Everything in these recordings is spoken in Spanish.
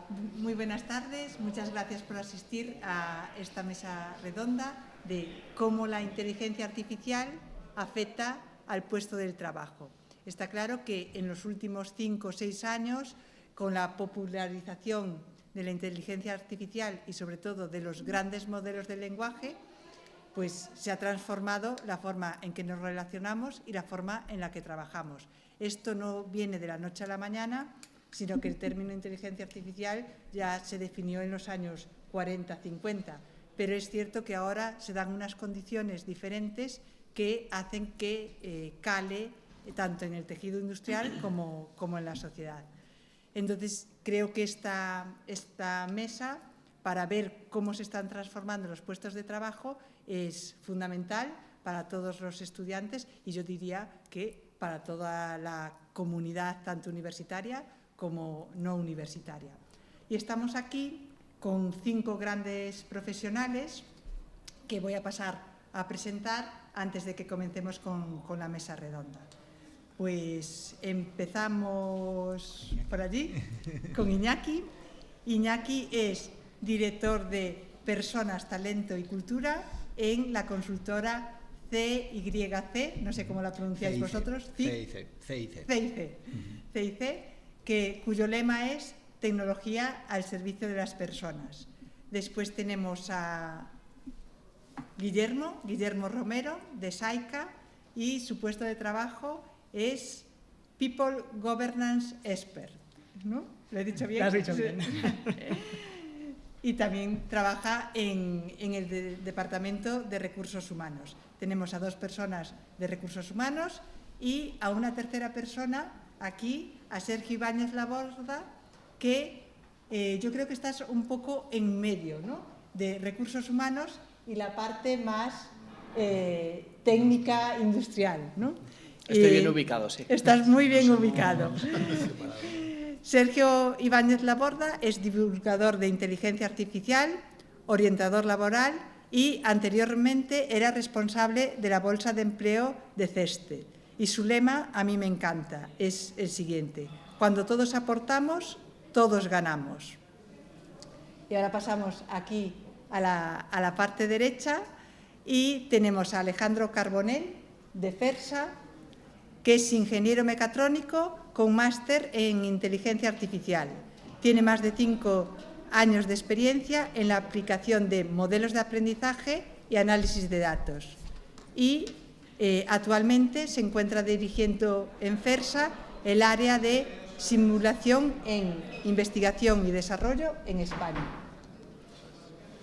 Muy buenas tardes, muchas gracias por asistir a esta mesa redonda de cómo la inteligencia artificial afecta al puesto del trabajo. Está claro que en los últimos 5 o 6 años, con la popularización de la inteligencia artificial y sobre todo de los grandes modelos de lenguaje, pues se ha transformado la forma en que nos relacionamos y la forma en la que trabajamos. Esto no viene de la noche a la mañana, sino que el término inteligencia artificial ya se definió en los años 40-50, pero es cierto que ahora se dan unas condiciones diferentes que hacen que cale tanto en el tejido industrial como en la sociedad. Entonces, creo que esta mesa, para ver cómo se están transformando los puestos de trabajo, es fundamental para todos los estudiantes y yo diría que para toda la comunidad, tanto universitaria como no universitaria. Y estamos aquí con 5 grandes profesionales que voy a pasar a presentar antes de que comencemos con la mesa redonda. Pues empezamos por allí con Iñaki. Iñaki es director de Personas, Talento y Cultura en la consultora CYC, no sé cómo la pronunciáis vosotros. CIC, cuyo lema es Tecnología al servicio de las personas. Después tenemos a Guillermo Romero, de SAICA, y su puesto de trabajo es People Governance Expert, ¿no? ¿Lo he dicho bien? Lo has dicho bien. Y también trabaja en el Departamento de Recursos Humanos. Tenemos a 2 personas de Recursos Humanos y a una tercera persona aquí, a Sergio Ibáñez Laborda, que yo creo que estás un poco en medio, ¿no?, de Recursos Humanos y la parte más técnica industrial, ¿no? Estoy bien ubicado, sí. Estás muy bien ubicado. Sergio Ibáñez Laborda es divulgador de inteligencia artificial, orientador laboral y anteriormente era responsable de la Bolsa de Empleo de CESTE. Y su lema, a mí me encanta, es el siguiente: cuando todos aportamos, todos ganamos. Y ahora pasamos aquí a la parte derecha y tenemos a Alejandro Carbonell, de FERSA, que es ingeniero mecatrónico con máster en inteligencia artificial. Tiene más de 5 años de experiencia en la aplicación de modelos de aprendizaje y análisis de datos. Y actualmente se encuentra dirigiendo en FERSA el área de simulación en investigación y desarrollo en España.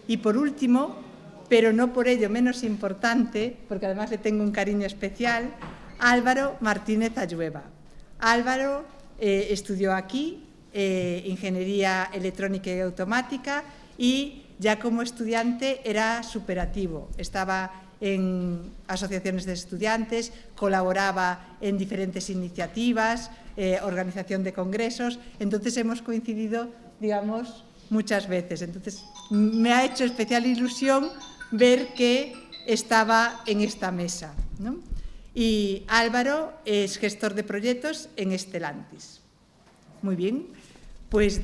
Y por último, pero no por ello menos importante, porque además le tengo un cariño especial, Álvaro Martínez Ayueva. Álvaro estudió aquí Ingeniería Electrónica y Automática y ya como estudiante era superactivo. Estaba en asociaciones de estudiantes, colaboraba en diferentes iniciativas, organización de congresos. Entonces hemos coincidido, digamos, muchas veces. Entonces me ha hecho especial ilusión ver que estaba en esta mesa, ¿no? Y Álvaro es gestor de proyectos en Stellantis. Muy bien, pues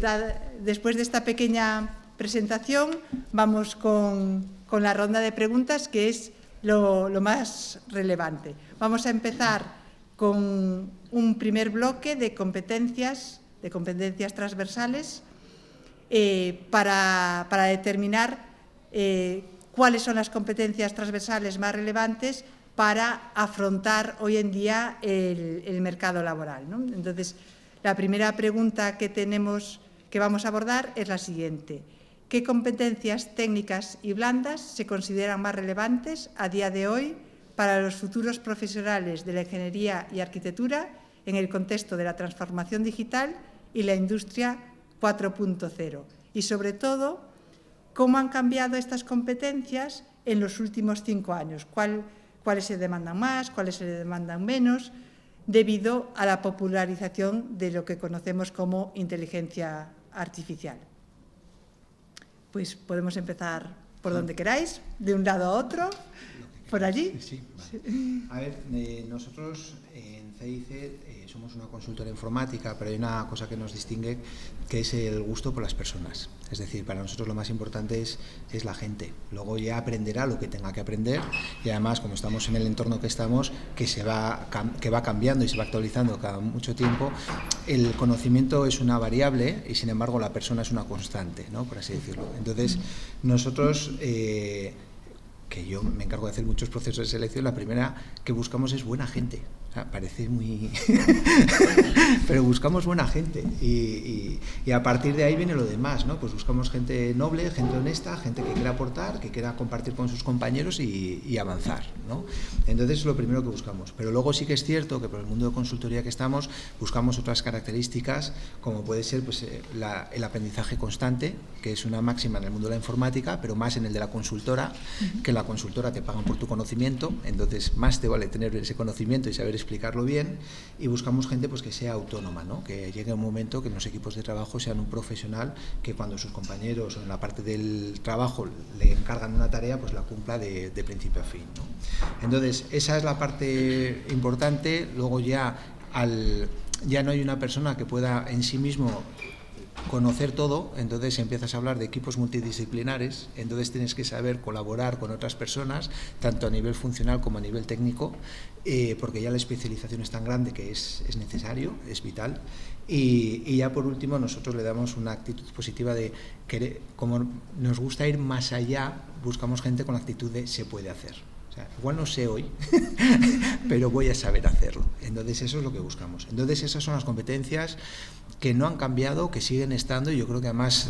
después de esta pequeña presentación vamos con la ronda de preguntas, que es lo más relevante. Vamos a empezar con un primer bloque de competencias transversales para determinar cuáles son las competencias transversales más relevantes para afrontar hoy en día el mercado laboral, ¿no? Entonces, la primera pregunta que vamos a abordar es la siguiente: ¿qué competencias técnicas y blandas se consideran más relevantes a día de hoy para los futuros profesionales de la ingeniería y arquitectura en el contexto de la transformación digital y la industria 4.0? Y, sobre todo, ¿cómo han cambiado estas competencias en los últimos 5 años? ¿Cuáles se demandan más, cuáles se demandan menos, debido a la popularización de lo que conocemos como inteligencia artificial? Pues podemos empezar por donde queráis, de un lado a otro, por allí. Sí, vale. A ver, nosotros en CIC somos una consultora informática, pero hay una cosa que nos distingue, que es el gusto por las personas. Es decir, para nosotros lo más importante es la gente. Luego ya aprenderá lo que tenga que aprender, y además, como estamos en el entorno que estamos, que va cambiando y se va actualizando cada mucho tiempo, el conocimiento es una variable y, sin embargo, la persona es una constante, ¿no?, por así decirlo. Entonces, nosotros, que yo me encargo de hacer muchos procesos de selección, la primera que buscamos es buena gente. O sea, parece muy... pero buscamos buena gente y a partir de ahí viene lo demás, ¿no? Pues buscamos gente noble, gente honesta, gente que quiera aportar, que quiera compartir con sus compañeros y avanzar, ¿no? Entonces es lo primero que buscamos. Pero luego sí que es cierto que por el mundo de consultoría que estamos buscamos otras características, como puede ser pues, el aprendizaje constante, que es una máxima en el mundo de la informática, pero más en el de la consultora, que la consultora te pagan por tu conocimiento, entonces más te vale tener ese conocimiento y saber explicarlo bien, y buscamos gente pues que sea autónoma, ¿no? Que llegue un momento que en los equipos de trabajo sean un profesional que cuando sus compañeros o en la parte del trabajo le encargan una tarea, pues la cumpla de principio a fin, ¿no? Entonces esa es la parte importante. Luego ya no hay una persona que pueda en sí mismo conocer todo, entonces empiezas a hablar de equipos multidisciplinares, entonces tienes que saber colaborar con otras personas, tanto a nivel funcional como a nivel técnico, porque ya la especialización es tan grande que es necesario, es vital. Y ya por último nosotros le damos una actitud positiva de que, como nos gusta ir más allá, buscamos gente con la actitud de se puede hacer. O sea, igual no sé hoy, pero voy a saber hacerlo. Entonces eso es lo que buscamos. Entonces esas son las competencias que no han cambiado, que siguen estando, y yo creo que además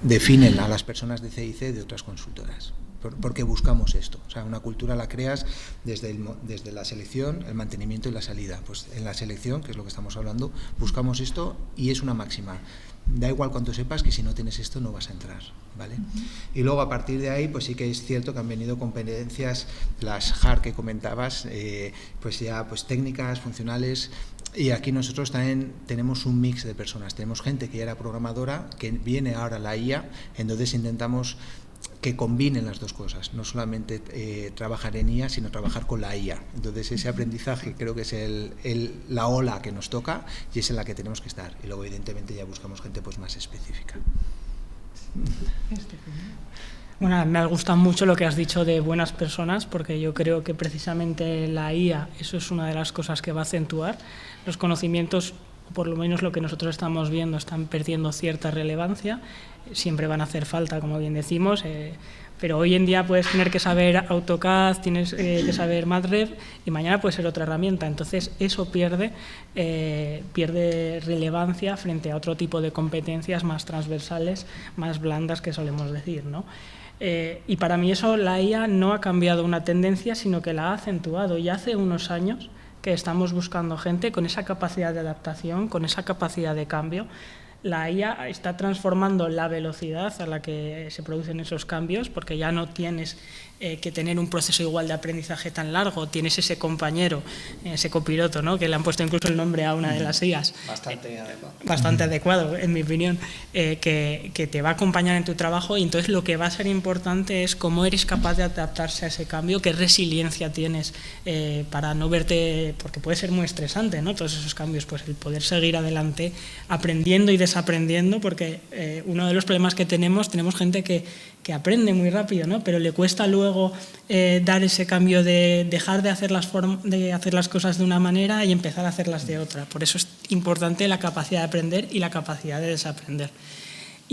definen a las personas de CIC de otras consultoras. Porque buscamos esto. O sea, una cultura la creas desde la selección, el mantenimiento y la salida. Pues en la selección, que es lo que estamos hablando, buscamos esto y es una máxima. Da igual cuánto sepas, que si no tienes esto no vas a entrar, ¿vale? Y luego a partir de ahí pues sí que es cierto que han venido competencias, las hard que comentabas, pues ya pues técnicas, funcionales, y aquí nosotros también tenemos un mix de personas. Tenemos gente que ya era programadora, que viene ahora la IA, entonces intentamos que combinen las dos cosas, no solamente trabajar en IA, sino trabajar con la IA. Entonces ese aprendizaje creo que es la ola que nos toca y es en la que tenemos que estar. Y luego evidentemente ya buscamos gente pues más específica. Bueno, me gusta mucho lo que has dicho de buenas personas, porque yo creo que precisamente la IA, eso es una de las cosas que va a acentuar. Los conocimientos, por lo menos lo que nosotros estamos viendo, están perdiendo cierta relevancia. Siempre van a hacer falta, como bien decimos, pero hoy en día puedes tener que saber AutoCAD, tienes que saber MATLAB, y mañana puede ser otra herramienta. Entonces eso pierde relevancia frente a otro tipo de competencias más transversales, más blandas, que solemos decir, ¿no? Y para mí eso, la IA no ha cambiado una tendencia, sino que la ha acentuado. Y hace unos años que estamos buscando gente con esa capacidad de adaptación, con esa capacidad de cambio. La IA está transformando la velocidad a la que se producen esos cambios, porque ya no tienes que tener un proceso igual de aprendizaje tan largo, tienes ese compañero, ese copiloto, ¿no?, que le han puesto incluso el nombre a una de las IAs. Bastante adecuado. Bastante adecuado, en mi opinión, que te va a acompañar en tu trabajo, y entonces lo que va a ser importante es cómo eres capaz de adaptarse a ese cambio, qué resiliencia tienes para no verte, porque puede ser muy estresante, ¿no?, todos esos cambios, pues el poder seguir adelante aprendiendo y desaprendiendo, porque uno de los problemas que tenemos gente que aprende muy rápido, ¿no?, pero le cuesta luego dar ese cambio de dejar de hacer las cosas de una manera y empezar a hacerlas de otra. Por eso es importante la capacidad de aprender y la capacidad de desaprender.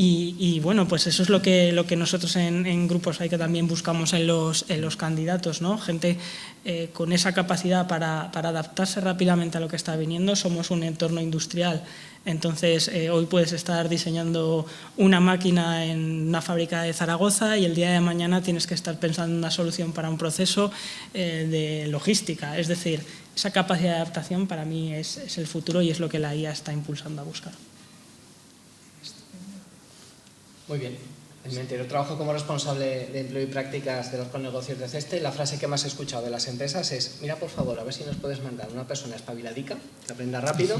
Y bueno, pues eso es lo que nosotros en Grupos AI que también buscamos en los candidatos, ¿no? Gente con esa capacidad para adaptarse rápidamente a lo que está viniendo. Somos un entorno industrial, entonces hoy puedes estar diseñando una máquina en una fábrica de Zaragoza y el día de mañana tienes que estar pensando en una solución para un proceso de logística. Es decir, esa capacidad de adaptación para mí es el futuro y es lo que la IA está impulsando a buscar. Muy bien. En mi anterior trabajo como responsable de empleo y prácticas de los negocios de CESTE, la frase que más he escuchado de las empresas es: mira, por favor, a ver si nos puedes mandar una persona espabiladica, que aprenda rápido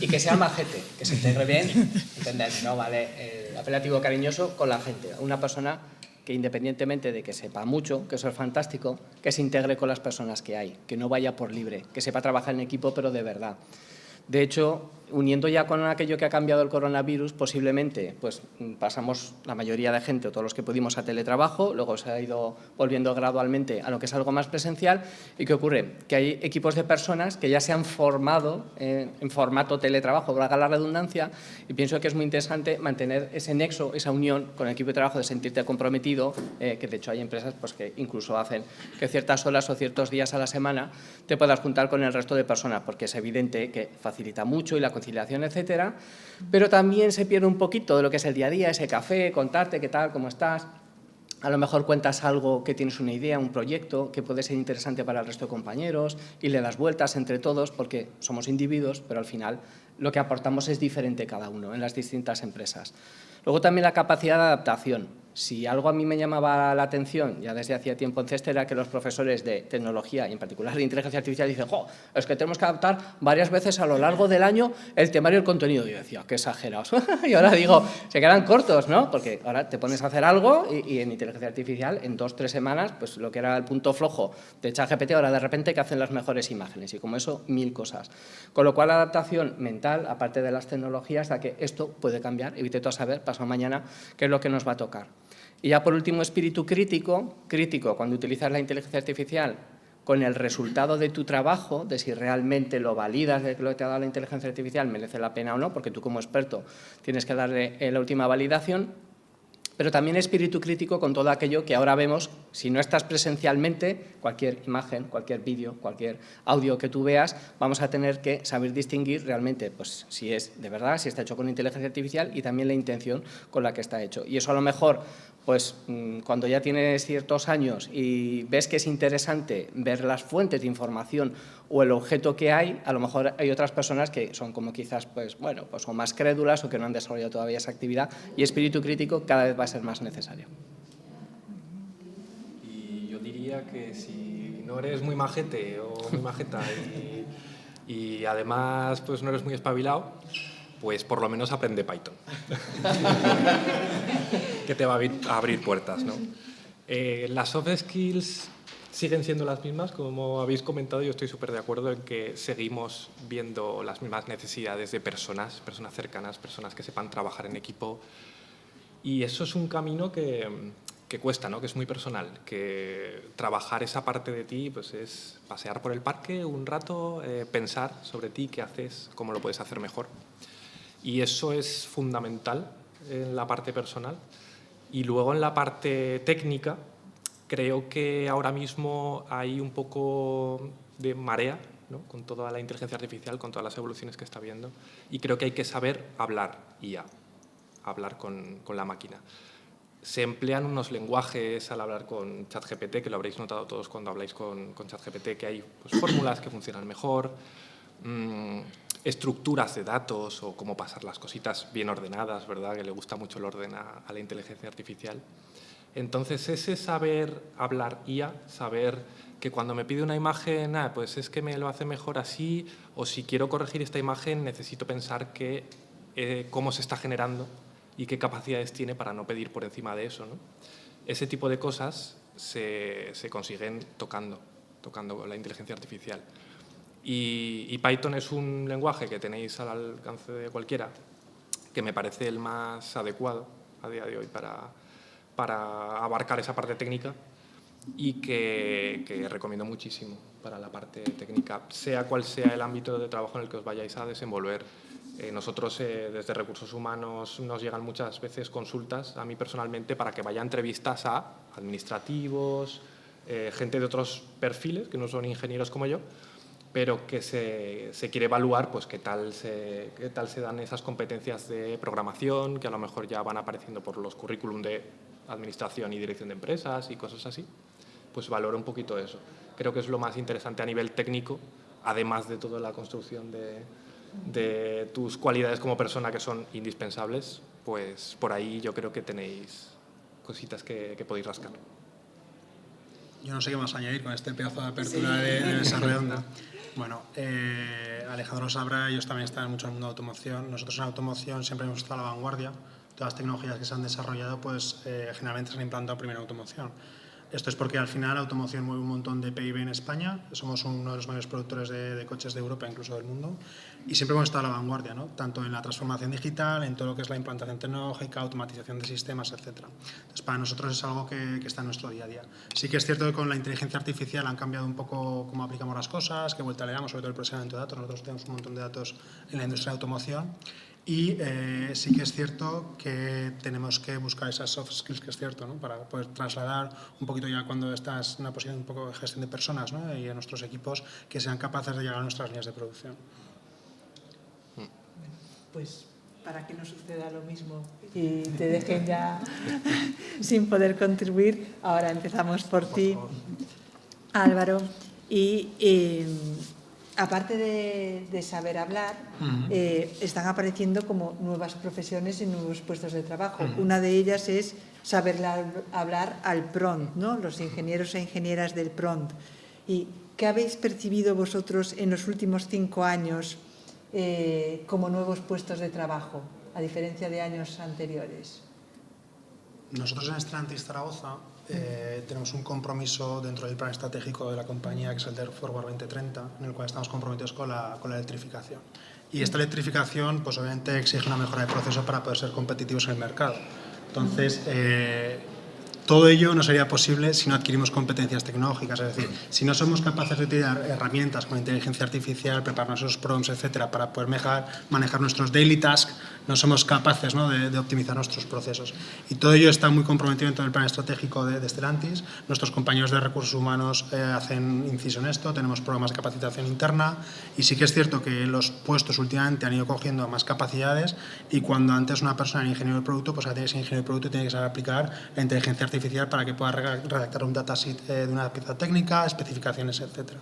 y que sea majete, que se integre bien, entender, ¿no? Vale, el apelativo cariñoso con la gente, una persona que independientemente de que sepa mucho, que eso es fantástico, que se integre con las personas que hay, que no vaya por libre, que sepa trabajar en equipo, pero de verdad. De hecho, uniendo ya con aquello que ha cambiado el coronavirus, posiblemente pues, pasamos la mayoría de gente, o todos los que pudimos, a teletrabajo, luego se ha ido volviendo gradualmente a lo que es algo más presencial. ¿Y qué ocurre? Que hay equipos de personas que ya se han formado en formato teletrabajo, valga la redundancia, y pienso que es muy interesante mantener ese nexo, esa unión con el equipo de trabajo, de sentirte comprometido, que de hecho hay empresas pues, que incluso hacen que ciertas horas o ciertos días a la semana te puedas juntar con el resto de personas, porque es evidente que facilita mucho y la conciliación, etcétera, pero también se pierde un poquito de lo que es el día a día, ese café, contarte qué tal, cómo estás. A lo mejor cuentas algo que tienes una idea, un proyecto que puede ser interesante para el resto de compañeros y le das vueltas entre todos porque somos individuos, pero al final lo que aportamos es diferente cada uno en las distintas empresas. Luego también la capacidad de adaptación. Si algo a mí me llamaba la atención ya desde hacía tiempo en CESTE era que los profesores de tecnología y en particular de inteligencia artificial dicen ¡jo! Es que tenemos que adaptar varias veces a lo largo del año el temario y el contenido. Y yo decía, qué exagerados. Y ahora digo, se quedan cortos, ¿no? Porque ahora te pones a hacer algo y en inteligencia artificial en 2 o 3 semanas, pues lo que era el punto flojo de ChatGPT, ahora de repente que hacen las mejores imágenes y como eso 1000 cosas. Con lo cual la adaptación mental, aparte de las tecnologías, a que esto puede cambiar y vete tú a saber, pasado mañana, qué es lo que nos va a tocar. Y ya por último, espíritu crítico cuando utilizas la inteligencia artificial con el resultado de tu trabajo, de si realmente lo validas de que lo que te ha dado la inteligencia artificial merece la pena o no, porque tú como experto tienes que darle la última validación, pero también espíritu crítico con todo aquello que ahora vemos, si no estás presencialmente, cualquier imagen, cualquier vídeo, cualquier audio que tú veas, vamos a tener que saber distinguir realmente pues, si es de verdad, si está hecho con inteligencia artificial y también la intención con la que está hecho. Y eso a lo mejor, pues cuando ya tienes ciertos años y ves que es interesante ver las fuentes de información o el objeto que hay, a lo mejor hay otras personas que son como quizás, pues bueno, pues son más crédulas o que no han desarrollado todavía esa actividad y espíritu crítico cada vez va a ser más necesario. Y yo diría que si no eres muy majete o muy majeta y además pues no eres muy espabilado, pues por lo menos aprende Python, que te va a abrir puertas, ¿no? Las soft skills siguen siendo las mismas, como habéis comentado, yo estoy súper de acuerdo en que seguimos viendo las mismas necesidades de personas cercanas, personas que sepan trabajar en equipo, y eso es un camino que cuesta, ¿no? Que es muy personal, que trabajar esa parte de ti pues es pasear por el parque un rato, pensar sobre ti, qué haces, cómo lo puedes hacer mejor. Y eso es fundamental en la parte personal. Y luego en la parte técnica, creo que ahora mismo hay un poco de marea, ¿no? Con toda la inteligencia artificial, con todas las evoluciones que está viendo. Y creo que hay que saber hablar IA, hablar con la máquina. Se emplean unos lenguajes al hablar con ChatGPT, que lo habréis notado todos cuando habláis con ChatGPT, que hay pues, fórmulas que funcionan mejor, estructuras de datos o cómo pasar las cositas bien ordenadas, ¿verdad? Que le gusta mucho el orden a la inteligencia artificial. Entonces, ese saber hablar IA, saber que cuando me pide una imagen, pues es que me lo hace mejor así, o si quiero corregir esta imagen, necesito pensar que, cómo se está generando y qué capacidades tiene para no pedir por encima de eso, ¿no? Ese tipo de cosas se consiguen tocando con la inteligencia artificial. Y Python es un lenguaje que tenéis al alcance de cualquiera, que me parece el más adecuado a día de hoy para abarcar esa parte técnica y que recomiendo muchísimo para la parte técnica, sea cual sea el ámbito de trabajo en el que os vayáis a desenvolver. Nosotros desde Recursos Humanos nos llegan muchas veces consultas a mí personalmente para que vaya a entrevistas a administrativos, gente de otros perfiles que no son ingenieros como yo, pero que se quiere evaluar pues, qué tal se dan esas competencias de programación que a lo mejor ya van apareciendo por los currículum de administración y dirección de empresas y cosas así. Pues valoro un poquito eso. Creo que es lo más interesante a nivel técnico, además de toda la construcción de tus cualidades como persona que son indispensables, pues por ahí yo creo que tenéis cositas que podéis rascar. Yo no sé qué más añadir con este pedazo de apertura de esa redonda. Bueno, Alejandro sabrá, ellos también están mucho en el mundo de automoción. Nosotros en automoción siempre hemos estado a la vanguardia. todas las tecnologías que se han desarrollado, pues generalmente se han implantado primero en automoción. Esto es porque al final la automoción mueve un montón de PIB en España, somos uno de los mayores productores de coches de Europa, incluso del mundo, y siempre hemos estado a la vanguardia, ¿no? Tanto en la transformación digital, en todo lo que es la implantación tecnológica, automatización de sistemas, etc. Entonces, para nosotros es algo que está en nuestro día a día. Sí que es cierto que con la inteligencia artificial han cambiado un poco cómo aplicamos las cosas, qué vuelta le damos, sobre todo el procesamiento de datos. Nosotros tenemos un montón de datos en la industria de automoción. Y sí que es cierto que tenemos que buscar esas soft skills, que es cierto, ¿no? Para poder trasladar un poquito ya cuando estás en una posición un poco de gestión de personas, ¿no? Y a nuestros equipos que sean capaces de llegar a nuestras líneas de producción. Pues para que no suceda lo mismo y te dejen ya sin poder contribuir, ahora empezamos por ti, Álvaro. Y aparte de saber hablar, están apareciendo como nuevas profesiones y nuevos puestos de trabajo. Una de ellas es saber hablar al prompt, ¿no? Los ingenieros e ingenieras del prompt. ¿Y qué habéis percibido vosotros en los últimos 5 años como nuevos puestos de trabajo, a diferencia de años anteriores? Nosotros en Stellantis Zaragoza tenemos un compromiso dentro del plan estratégico de la compañía, que es el Dare Forward 2030, en el cual estamos comprometidos con la electrificación. Y esta electrificación, pues obviamente exige una mejora de proceso para poder ser competitivos en el mercado. Entonces, todo ello no sería posible si no adquirimos competencias tecnológicas, es decir, si no somos capaces de utilizar herramientas con inteligencia artificial, preparar nuestros prompts, etcétera, para poder manejar nuestros daily tasks, no somos capaces, ¿no?, de optimizar nuestros procesos. Y todo ello está muy comprometido en todo el plan estratégico de Stellantis. Nuestros compañeros de recursos humanos hacen inciso en esto, tenemos programas de capacitación interna y sí que es cierto que los puestos últimamente han ido cogiendo más capacidades y cuando antes una persona era ingeniero de producto, pues ahora tiene que ser ingeniero de producto y tiene que saber aplicar la inteligencia artificial para que pueda redactar un datasheet de una pieza técnica, especificaciones, etcétera.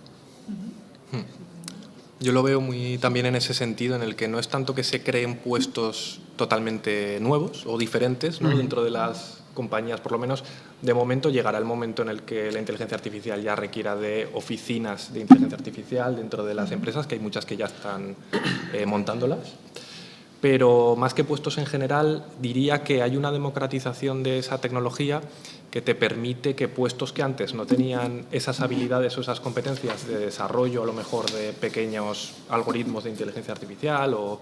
Yo lo veo muy también en ese sentido, en el que no es tanto que se creen puestos totalmente nuevos o diferentes, ¿no?, dentro de las compañías. Por lo menos, de momento, llegará el momento en el que la inteligencia artificial ya requiera de oficinas de inteligencia artificial dentro de las empresas, que hay muchas que ya están montándolas. Pero más que puestos en general, diría que hay una democratización de esa tecnología que te permite que puestos que antes no tenían esas habilidades o esas competencias de desarrollo, a lo mejor de pequeños algoritmos de inteligencia artificial o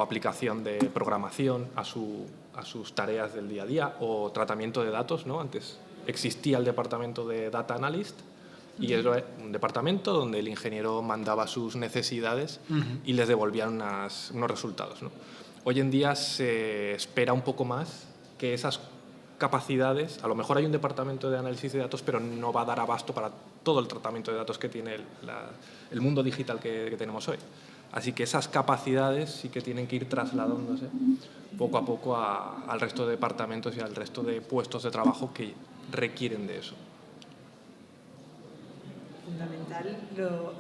aplicación de programación a sus tareas del día a día, o tratamiento de datos, ¿no? Antes existía el departamento de Data Analyst y era un departamento donde el ingeniero mandaba sus necesidades y les devolvían unos resultados, ¿no? Hoy en día se espera un poco más que esas capacidades, a lo mejor hay un departamento de análisis de datos, pero no va a dar abasto para todo el tratamiento de datos que tiene el mundo digital que tenemos hoy. Así que esas capacidades sí que tienen que ir trasladándose poco a poco al resto de departamentos y al resto de puestos de trabajo que requieren de eso. Fundamental,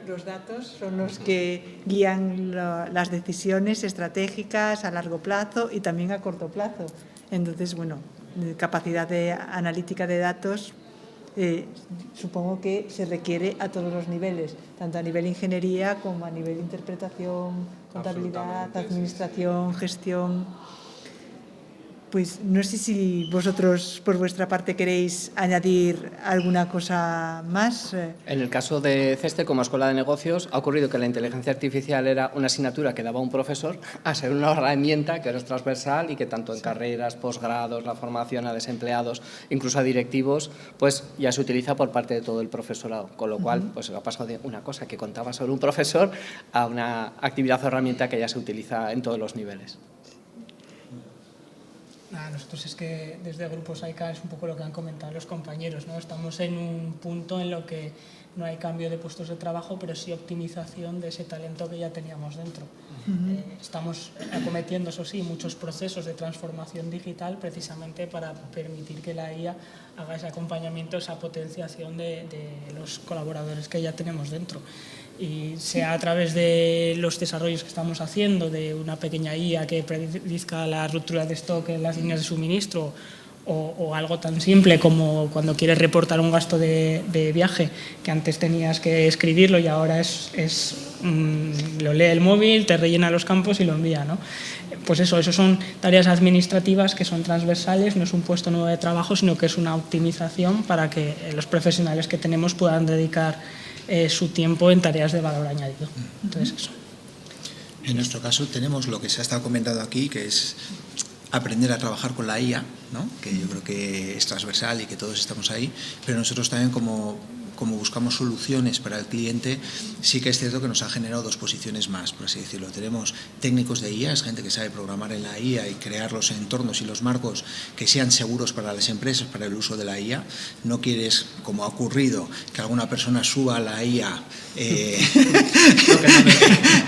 los datos son los que guían las decisiones estratégicas a largo plazo y también a corto plazo. Entonces, bueno, capacidad analítica de datos supongo que se requiere a todos los niveles, tanto a nivel ingeniería como a nivel interpretación, contabilidad, administración, gestión. Pues no sé si vosotros, por vuestra parte, queréis añadir alguna cosa más. En el caso de CESTE, como Escuela de Negocios, ha ocurrido que la inteligencia artificial era una asignatura que daba un profesor a ser una herramienta que ahora es transversal y que tanto en carreras, posgrados, la formación a desempleados, incluso a directivos, pues ya se utiliza por parte de todo el profesorado. Con lo cual, pues ha pasado de una cosa que contaba sobre un profesor a una actividad o herramienta que ya se utiliza en todos los niveles. Nosotros es que desde Grupo SAICA es un poco lo que han comentado los compañeros, ¿no? Estamos en un punto en lo que no hay cambio de puestos de trabajo, pero sí optimización de ese talento que ya teníamos dentro. Estamos acometiendo, eso sí, muchos procesos de transformación digital precisamente para permitir que la IA haga ese acompañamiento, esa potenciación de los colaboradores que ya tenemos dentro. Y sea a través de los desarrollos que estamos haciendo, de una pequeña IA que predizca la ruptura de stock en las líneas de suministro, o algo tan simple como cuando quieres reportar un gasto de viaje, que antes tenías que escribirlo y ahora lo lee el móvil, te rellena los campos y lo envía, ¿no? Pues eso son tareas administrativas que son transversales, no es un puesto nuevo de trabajo, sino que es una optimización para que los profesionales que tenemos puedan dedicar su tiempo en tareas de valor añadido. Entonces, eso. En nuestro caso tenemos lo que se ha estado comentando aquí, que es aprender a trabajar con la IA, ¿no? Que yo creo que es transversal y que todos estamos ahí, pero nosotros también como buscamos soluciones para el cliente, sí que es cierto que nos ha generado dos posiciones más, por así decirlo. Tenemos técnicos de IA, es gente que sabe programar en la IA y crear los entornos y los marcos que sean seguros para las empresas, para el uso de la IA. No quieres, como ha ocurrido, que alguna persona suba a la IA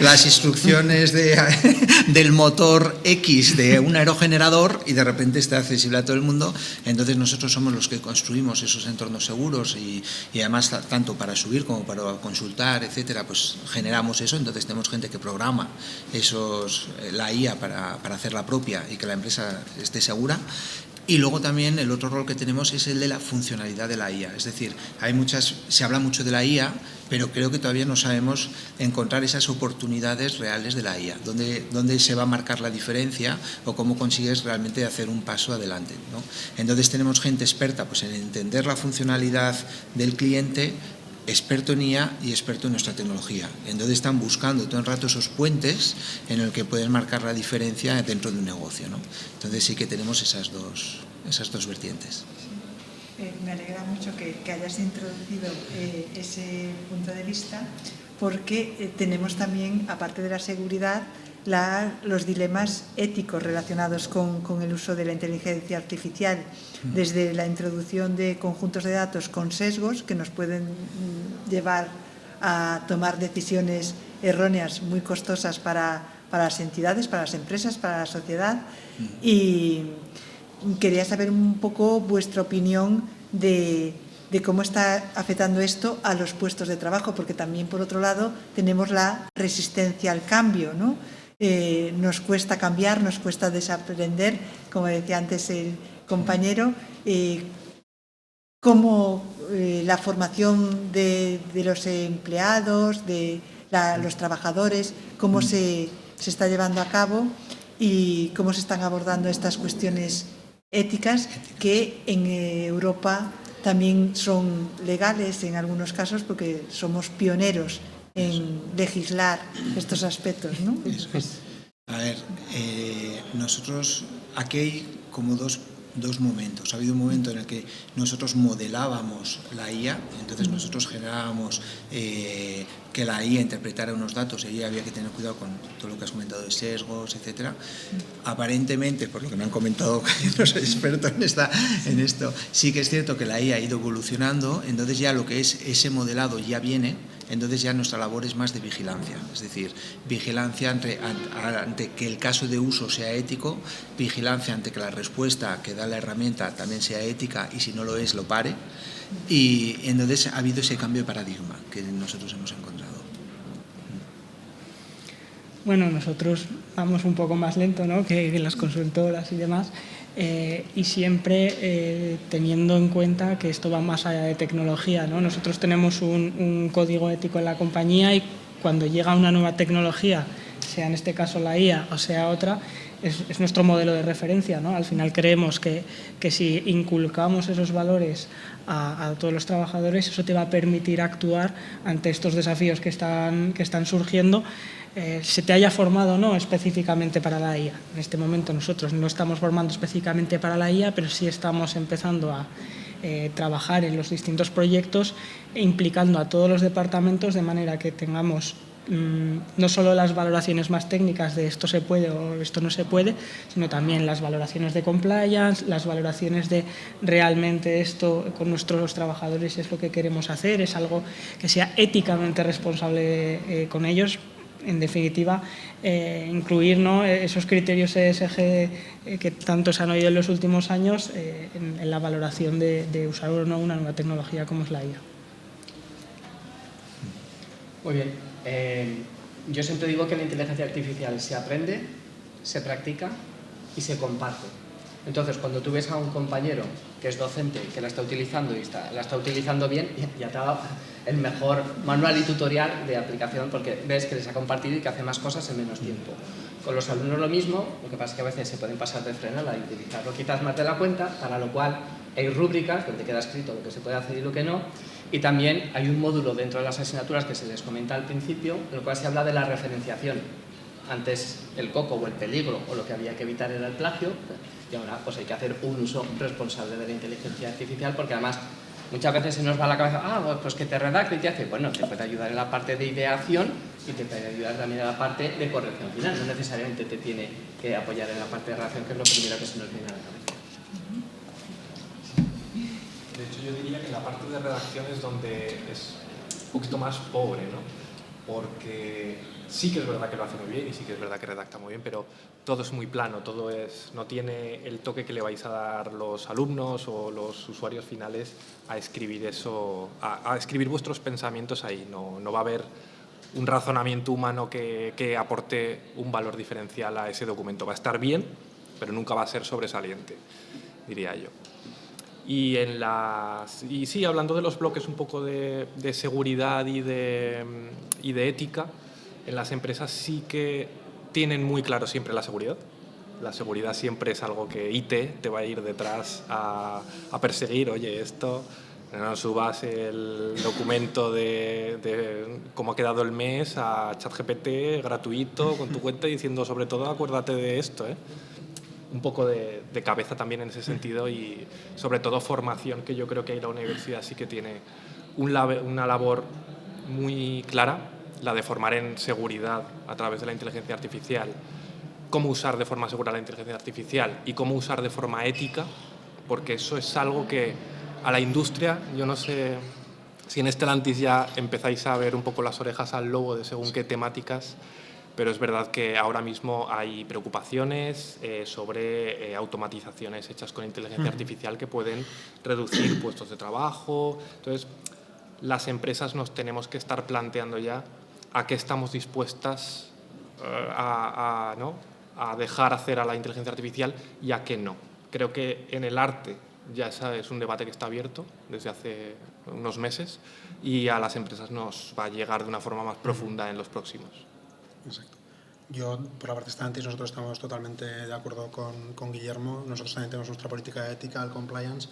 las instrucciones del motor X de un aerogenerador y de repente esté accesible a todo el mundo. Entonces nosotros somos los que construimos esos entornos seguros y además tanto para subir como para consultar, etcétera, pues generamos eso. Entonces tenemos gente que programa la IA para hacerla propia y que la empresa esté segura. Y luego también el otro rol que tenemos es el de la funcionalidad de la IA. Es decir, se habla mucho de la IA, pero creo que todavía no sabemos encontrar esas oportunidades reales de la IA. ¿Dónde se va a marcar la diferencia o cómo consigues realmente hacer un paso adelante, ¿no? Entonces tenemos gente experta pues, en entender la funcionalidad del cliente, experto en IA y experto en nuestra tecnología. Entonces están buscando todo el rato esos puentes en el que pueden marcar la diferencia dentro de un negocio, ¿no? Entonces sí que tenemos esas dos vertientes. Me alegra mucho que hayas introducido ese punto de vista, porque tenemos también, aparte de la seguridad, los dilemas éticos relacionados con el uso de la inteligencia artificial, desde la introducción de conjuntos de datos con sesgos que nos pueden llevar a tomar decisiones erróneas muy costosas para las entidades, para las empresas, para la sociedad. Y quería saber un poco vuestra opinión de cómo está afectando esto a los puestos de trabajo, porque también, por otro lado, tenemos la resistencia al cambio, ¿no? Nos cuesta cambiar, nos cuesta desaprender, como decía antes el compañero, cómo la formación de los empleados, de los trabajadores, cómo se está llevando a cabo y cómo se están abordando estas cuestiones éticas que en Europa también son legales en algunos casos, porque somos pioneros en legislar estos aspectos, ¿no? Eso es. A ver, nosotros aquí hay como dos momentos. Ha habido un momento en el que nosotros modelábamos la IA, entonces nosotros generábamos que la IA interpretara unos datos y ahí había que tener cuidado con todo lo que has comentado de sesgos, etcétera. Aparentemente, por lo que me han comentado, no soy experto en esto, sí que es cierto que la IA ha ido evolucionando, entonces ya lo que es ese modelado ya viene. Entonces ya nuestra labor es más de vigilancia, es decir, vigilancia ante que el caso de uso sea ético, vigilancia ante que la respuesta que da la herramienta también sea ética y si no lo es, lo pare. Y entonces ha habido ese cambio de paradigma que nosotros hemos encontrado. Bueno, nosotros vamos un poco más lento, ¿no?, que las consultoras y demás. Y siempre teniendo en cuenta que esto va más allá de tecnología, ¿no? Nosotros tenemos un código ético en la compañía y cuando llega una nueva tecnología, sea en este caso la IA o sea otra, es nuestro modelo de referencia, ¿no? Al final creemos que si inculcamos esos valores a todos los trabajadores, eso te va a permitir actuar ante estos desafíos que están surgiendo, se te haya formado no específicamente para la IA. En este momento nosotros no estamos formando específicamente para la IA, pero sí estamos empezando a trabajar en los distintos proyectos implicando a todos los departamentos de manera que tengamos no solo las valoraciones más técnicas de esto se puede o esto no se puede, sino también las valoraciones de compliance, las valoraciones de realmente esto con nuestros trabajadores es lo que queremos hacer, es algo que sea éticamente responsable con ellos. En definitiva, incluir, ¿no?, esos criterios ESG que tanto se han oído en los últimos años en la valoración de usar o no una nueva tecnología como es la IA. Muy bien. Yo siempre digo que la inteligencia artificial se aprende, se practica y se comparte. Entonces, cuando tú ves a un compañero que es docente, que la está utilizando y la está utilizando bien, ya te ha dado el mejor manual y tutorial de aplicación, porque ves que les ha compartido y que hace más cosas en menos tiempo. Con los alumnos lo mismo, lo que pasa es que a veces se pueden pasar de frenada y utilizarlo quizás más de la cuenta, para lo cual hay rúbricas donde queda escrito lo que se puede hacer y lo que no, y también hay un módulo dentro de las asignaturas que se les comenta al principio, en el cual se habla de la referenciación. Antes el coco o el peligro o lo que había que evitar era el plagio, y ahora pues hay que hacer un uso responsable de la inteligencia artificial, porque además muchas veces se nos va a la cabeza, pues que te redacte y te hace, bueno, te puede ayudar en la parte de ideación y te puede ayudar también en la parte de corrección final, no necesariamente te tiene que apoyar en la parte de redacción, que es lo primero que se nos viene a la cabeza. De hecho, yo diría que la parte de redacción es donde es un poquito más pobre, ¿no? Porque sí que es verdad que lo hace muy bien y sí que es verdad que redacta muy bien, pero todo es muy plano, no tiene el toque que le vais a dar los alumnos o los usuarios finales a escribir eso, a escribir vuestros pensamientos ahí. No va a haber un razonamiento humano que aporte un valor diferencial a ese documento. Va a estar bien, pero nunca va a ser sobresaliente, diría yo. Y sí, hablando de los bloques un poco de seguridad y de ética, en las empresas sí que tienen muy claro siempre la seguridad. La seguridad siempre es algo que IT te va a ir detrás a perseguir. Oye, esto, no subas el documento de cómo ha quedado el mes a ChatGPT gratuito con tu cuenta diciendo, sobre todo, acuérdate de esto, ¿eh? Un poco de cabeza también en ese sentido, y sobre todo formación, que yo creo que la universidad sí que tiene una labor muy clara, la de formar en seguridad a través de la inteligencia artificial, cómo usar de forma segura la inteligencia artificial y cómo usar de forma ética, porque eso es algo que a la industria, yo no sé si en Stellantis ya empezáis a ver un poco las orejas al lobo de según qué temáticas, pero es verdad que ahora mismo hay preocupaciones sobre automatizaciones hechas con inteligencia artificial que pueden reducir puestos de trabajo. Entonces, las empresas nos tenemos que estar planteando ya a qué estamos dispuestas a dejar hacer a la inteligencia artificial y a qué no. Creo que en el arte ya es un debate que está abierto desde hace unos meses, y a las empresas nos va a llegar de una forma más profunda en los próximos. Exacto. Yo, por la parte de Stellantis, nosotros estamos totalmente de acuerdo con Guillermo. Nosotros también tenemos nuestra política de ética, el compliance.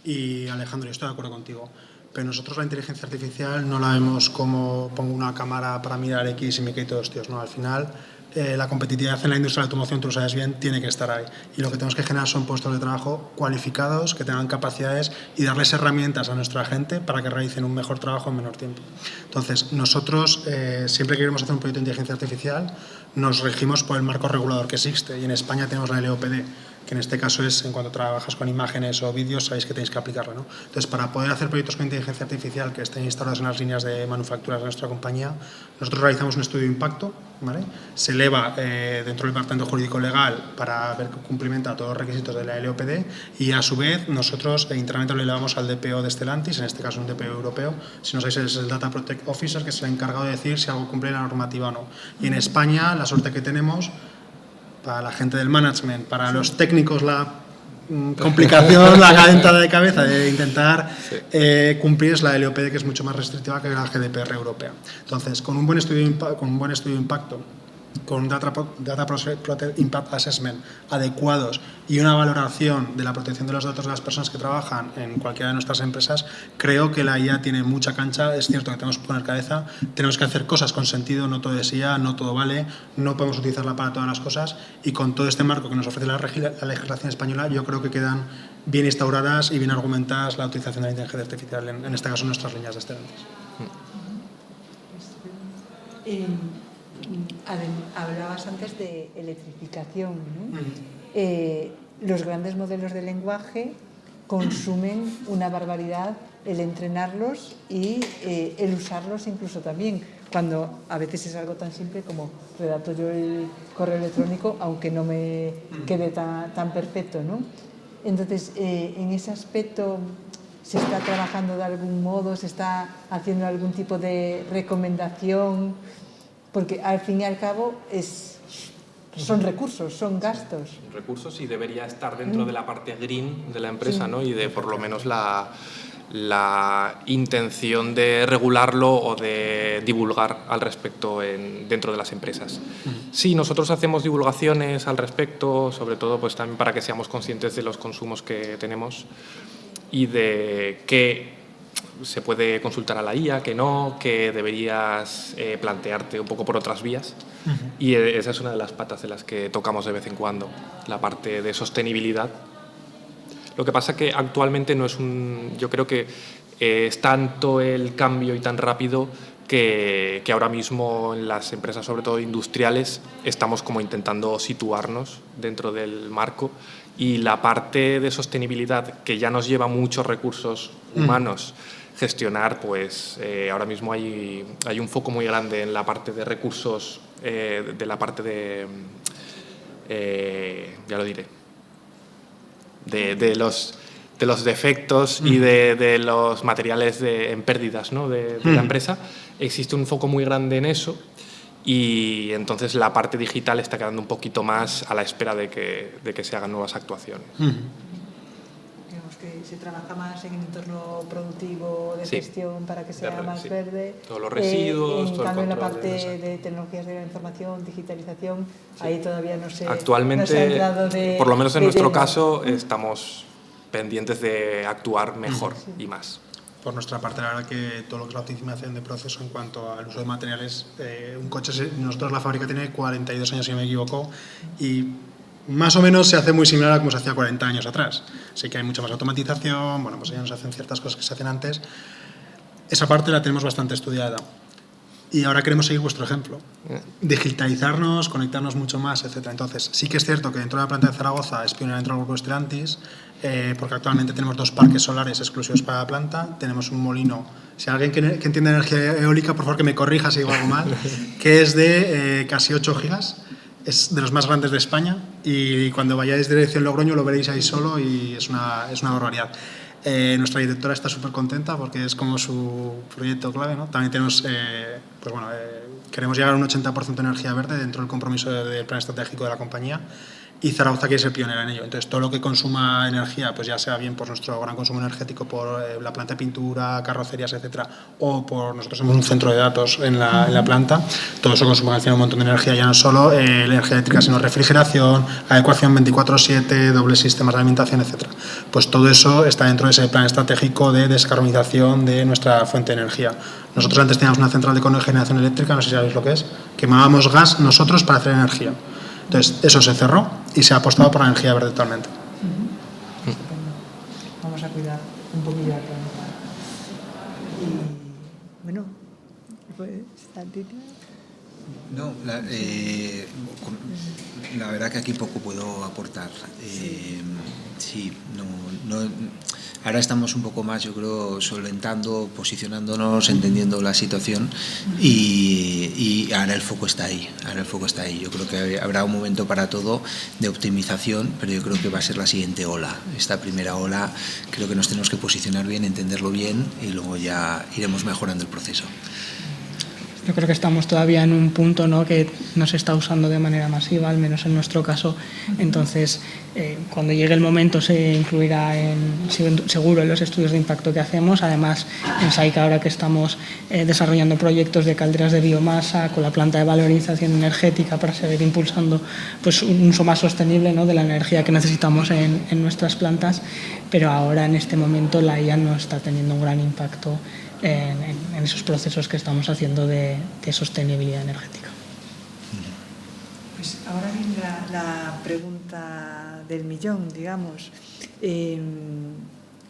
Y Alejandro, yo estoy de acuerdo contigo. Pero nosotros la inteligencia artificial no la vemos como pongo una cámara para mirar X y me quito hostias, ¿no? Al final, la competitividad en la industria de la automoción, tú lo sabes bien, tiene que estar ahí. Y lo que tenemos que generar son puestos de trabajo cualificados, que tengan capacidades y darles herramientas a nuestra gente para que realicen un mejor trabajo en menor tiempo. Entonces, nosotros, siempre que queremos hacer un proyecto de inteligencia artificial, nos regimos por el marco regulador que existe. Y en España tenemos la LOPD, que en este caso es, en cuanto trabajas con imágenes o vídeos, sabéis que tenéis que aplicarla, ¿no? Entonces, para poder hacer proyectos con inteligencia artificial que estén instalados en las líneas de manufacturas de nuestra compañía, nosotros realizamos un estudio de impacto, ¿vale? Se eleva dentro del departamento jurídico legal para ver que cumplimenta todos los requisitos de la LOPD, y a su vez nosotros internamente lo elevamos al DPO de Stellantis, en este caso un DPO europeo. Si no sabéis, es el Data Protect Officer, que es el encargado de decir si algo cumple la normativa o no. Y en España, la suerte que tenemos, para la gente del management, para los técnicos la complicación, la calentada de cabeza de intentar cumplir es la LOPD, que es mucho más restrictiva que la GDPR europea. Entonces, con un buen estudio de impacto, con un Data Protect Impact Assessment adecuados y una valoración de la protección de los datos de las personas que trabajan en cualquiera de nuestras empresas, creo que la IA tiene mucha cancha. Es cierto que tenemos que poner cabeza, tenemos que hacer cosas con sentido, no todo es IA, no todo vale, no podemos utilizarla para todas las cosas, y con todo este marco que nos ofrece la legislación española, yo creo que quedan bien instauradas y bien argumentadas la utilización de la inteligencia artificial, en este caso en nuestras líneas de Stellantis. Hablabas antes de electrificación, ¿no? Los grandes modelos de lenguaje consumen una barbaridad el entrenarlos y el usarlos incluso también, cuando a veces es algo tan simple como redacto yo el correo electrónico, aunque no me quede tan perfecto, ¿no? Entonces, en ese aspecto, ¿se está trabajando de algún modo? ¿Se está haciendo algún tipo de recomendación? Porque al fin y al cabo es Son recursos, son gastos. Recursos y debería estar dentro de la parte green de la empresa, ¿no? Y de por lo menos la intención de regularlo o de divulgar al respecto dentro de las empresas. Sí, nosotros hacemos divulgaciones al respecto, sobre todo pues también para que seamos conscientes de los consumos que tenemos y de qué se puede consultar a la IA, que no, que deberías plantearte un poco por otras vías. Y esa es una de las patas de las que tocamos de vez en cuando, la parte de sostenibilidad. Lo que pasa que actualmente no es yo creo que es tanto el cambio y tan rápido que ahora mismo en las empresas, sobre todo industriales, estamos como intentando situarnos dentro del marco, y la parte de sostenibilidad, que ya nos lleva muchos recursos humanos gestionar, pues ahora mismo hay un foco muy grande en la parte de recursos, de la parte de, ya lo diré, de los defectos y de los materiales en pérdidas, ¿no? de la empresa. Existe un foco muy grande en eso, y entonces la parte digital está quedando un poquito más a la espera de que se hagan nuevas actuaciones. Digamos que se trabaja más en el entorno productivo de gestión para que sea más verde. Todos los residuos, en todo cambio, el en la control parte de tecnologías de la información, digitalización, ahí todavía no se Actualmente, no se ha entrado por lo menos en nuestro caso, estamos pendientes de actuar mejor y más. Por nuestra parte, la verdad que todo lo que es la optimización de proceso en cuanto al uso de materiales, un coche, nosotros la fábrica tiene 42 años, si no me equivoco, y más o menos se hace muy similar a como se hacía 40 años atrás. Sí que hay mucha más automatización, bueno, pues ya nos hacen ciertas cosas que se hacen antes. Esa parte la tenemos bastante estudiada. Y ahora queremos seguir vuestro ejemplo. Digitalizarnos, conectarnos mucho más, etc. Entonces, sí que es cierto que dentro de la planta de Zaragoza es pionera dentro del grupo Stellantis, porque actualmente tenemos 2 parques solares exclusivos para la planta, tenemos un molino, si alguien que entiende energía eólica, por favor que me corrija si digo algo mal, que es de casi 8 gigas, es de los más grandes de España, y cuando vayáis de dirección Logroño lo veréis ahí solo y es una barbaridad. Nuestra directora está súper contenta porque es como su proyecto clave, ¿no? También tenemos, pues bueno, queremos llegar a un 80% de energía verde dentro del compromiso del plan estratégico de la compañía, y Zaragoza quiere ser pionera en ello. Entonces, todo lo que consuma energía, pues ya sea bien por nuestro gran consumo energético, por la planta de pintura, carrocerías, etcétera, o por nosotros somos un centro de datos en la planta, todo eso consume al final un montón de energía, ya no solo la energía eléctrica, sino refrigeración, adecuación 24/7, dobles sistemas de alimentación, etcétera. Pues todo eso está dentro de ese plan estratégico de descarbonización de nuestra fuente de energía. Nosotros antes teníamos una central de cogeneración eléctrica, no sé si sabéis lo que es, quemábamos gas nosotros para hacer energía. Entonces, eso se cerró y se ha apostado por la energía verde totalmente. Vamos a cuidar un poquillo la planeta. Y, bueno, pues, Santita. No, la verdad que aquí poco puedo aportar. Sí, ahora estamos un poco más, yo creo, solventando, posicionándonos, entendiendo la situación, y ahora el foco está ahí. Yo creo que habrá un momento para todo de optimización, pero yo creo que va a ser la siguiente ola. Esta primera ola creo que nos tenemos que posicionar bien, entenderlo bien, y luego ya iremos mejorando el proceso. Yo creo que estamos todavía en un punto, ¿no?, que no se está usando de manera masiva, al menos en nuestro caso. Entonces, cuando llegue el momento se incluirá seguro en los estudios de impacto que hacemos. Además, en SAICA, ahora que estamos desarrollando proyectos de calderas de biomasa con la planta de valorización energética para seguir impulsando pues, un uso más sostenible, ¿no?, de la energía que necesitamos en nuestras plantas, pero ahora en este momento la IA no está teniendo un gran impacto en esos procesos que estamos haciendo de sostenibilidad energética. Pues ahora viene la pregunta del millón, digamos.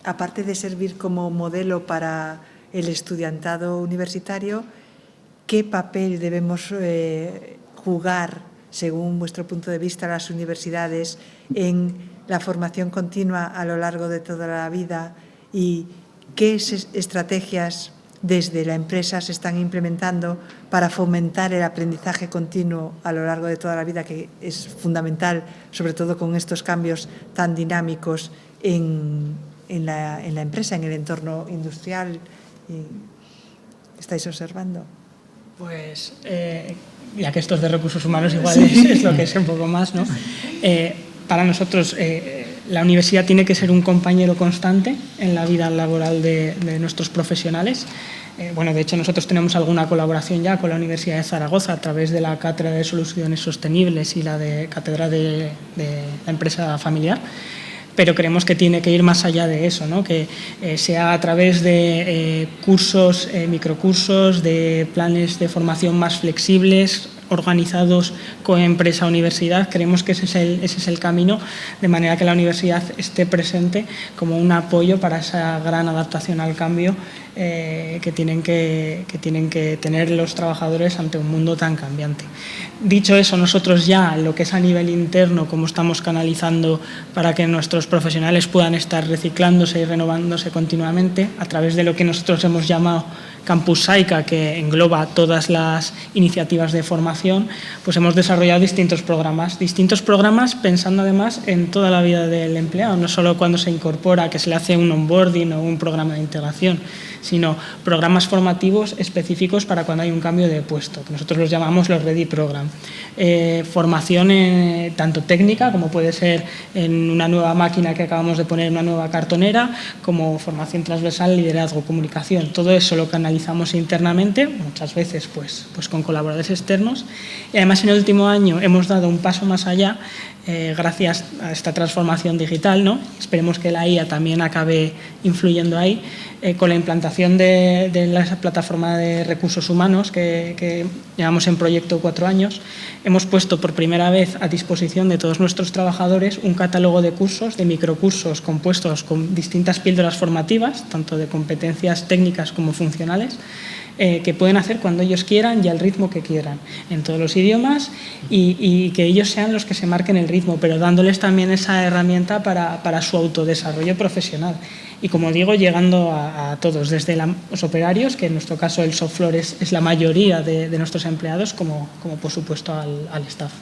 Aparte de servir como modelo para el estudiantado universitario, ¿qué papel debemos jugar, según vuestro punto de vista, las universidades en la formación continua a lo largo de toda la vida, y qué estrategias desde la empresa se están implementando para fomentar el aprendizaje continuo a lo largo de toda la vida, que es fundamental, sobre todo con estos cambios tan dinámicos en la empresa, en el entorno industrial? ¿Estáis observando? Pues, ya que esto es de recursos humanos, igual es lo que es un poco más, ¿no? Para nosotros, la universidad tiene que ser un compañero constante en la vida laboral de nuestros profesionales. Bueno, de hecho, nosotros tenemos alguna colaboración ya con la Universidad de Zaragoza a través de la Cátedra de Soluciones Sostenibles y la de Cátedra de la Empresa Familiar, pero creemos que tiene que ir más allá de eso, ¿no? Que sea a través de cursos, microcursos, de planes de formación más flexibles, organizados con empresa-universidad. Creemos que ese es el camino, de manera que la universidad esté presente como un apoyo para esa gran adaptación al cambio que tienen que tener los trabajadores ante un mundo tan cambiante. Dicho eso, nosotros ya, lo que es a nivel interno, como estamos canalizando para que nuestros profesionales puedan estar reciclándose y renovándose continuamente, a través de lo que nosotros hemos llamado Campus Saica, que engloba todas las iniciativas de formación, pues hemos desarrollado distintos programas pensando además en toda la vida del empleado, no solo cuando se incorpora, que se le hace un onboarding o un programa de integración, sino programas formativos específicos para cuando hay un cambio de puesto, que nosotros los llamamos los Ready Program. Formación tanto técnica, como puede ser en una nueva máquina que acabamos de poner, una nueva cartonera, como formación transversal, liderazgo, comunicación. Todo eso lo canalizamos internamente, muchas veces pues con colaboradores externos. Y además en el último año hemos dado un paso más allá, gracias a esta transformación digital, ¿no? Esperemos que la IA también acabe influyendo ahí, con la implantación de la plataforma de recursos humanos que llevamos en proyecto 4 años. Hemos puesto por primera vez a disposición de todos nuestros trabajadores un catálogo de cursos, de microcursos compuestos con distintas píldoras formativas, tanto de competencias técnicas como funcionales, que pueden hacer cuando ellos quieran y al ritmo que quieran, en todos los idiomas, y que ellos sean los que se marquen el ritmo, pero dándoles también esa herramienta para su autodesarrollo profesional. Y como digo, llegando a todos, desde los operarios, que en nuestro caso el soft floor es la mayoría de nuestros empleados, como por supuesto al staff.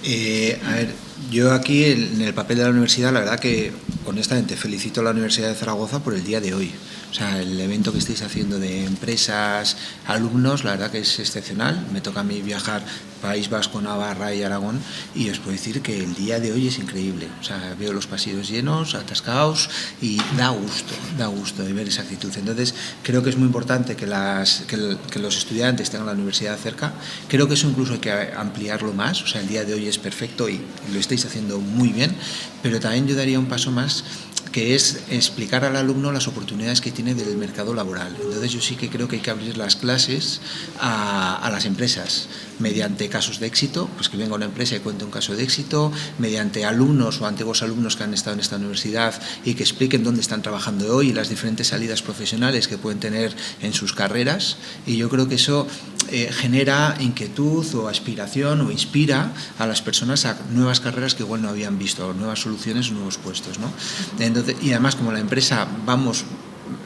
A ver, yo aquí en el papel de la universidad, la verdad que honestamente felicito a la Universidad de Zaragoza por el día de hoy. O sea, el evento que estáis haciendo de empresas, alumnos, la verdad que es excepcional. Me toca a mí viajar País Vasco, Navarra y Aragón, y os puedo decir que el día de hoy es increíble. O sea, veo los pasillos llenos, atascados, y da gusto de ver esa actitud. Entonces, creo que es muy importante que los estudiantes tengan la universidad cerca. Creo que eso incluso hay que ampliarlo más. O sea, el día de hoy es perfecto y lo estáis haciendo muy bien, pero también yo daría un paso más, que es explicar al alumno las oportunidades que tiene del mercado laboral. Entonces yo sí que creo que hay que abrir las clases a las empresas, mediante casos de éxito, pues que venga una empresa y cuente un caso de éxito, mediante alumnos o antiguos alumnos que han estado en esta universidad y que expliquen dónde están trabajando hoy y las diferentes salidas profesionales que pueden tener en sus carreras, y yo creo que eso genera inquietud o aspiración o inspira a las personas a nuevas carreras que igual no habían visto, nuevas soluciones o nuevos puestos, ¿no? Entonces, y además, como la empresa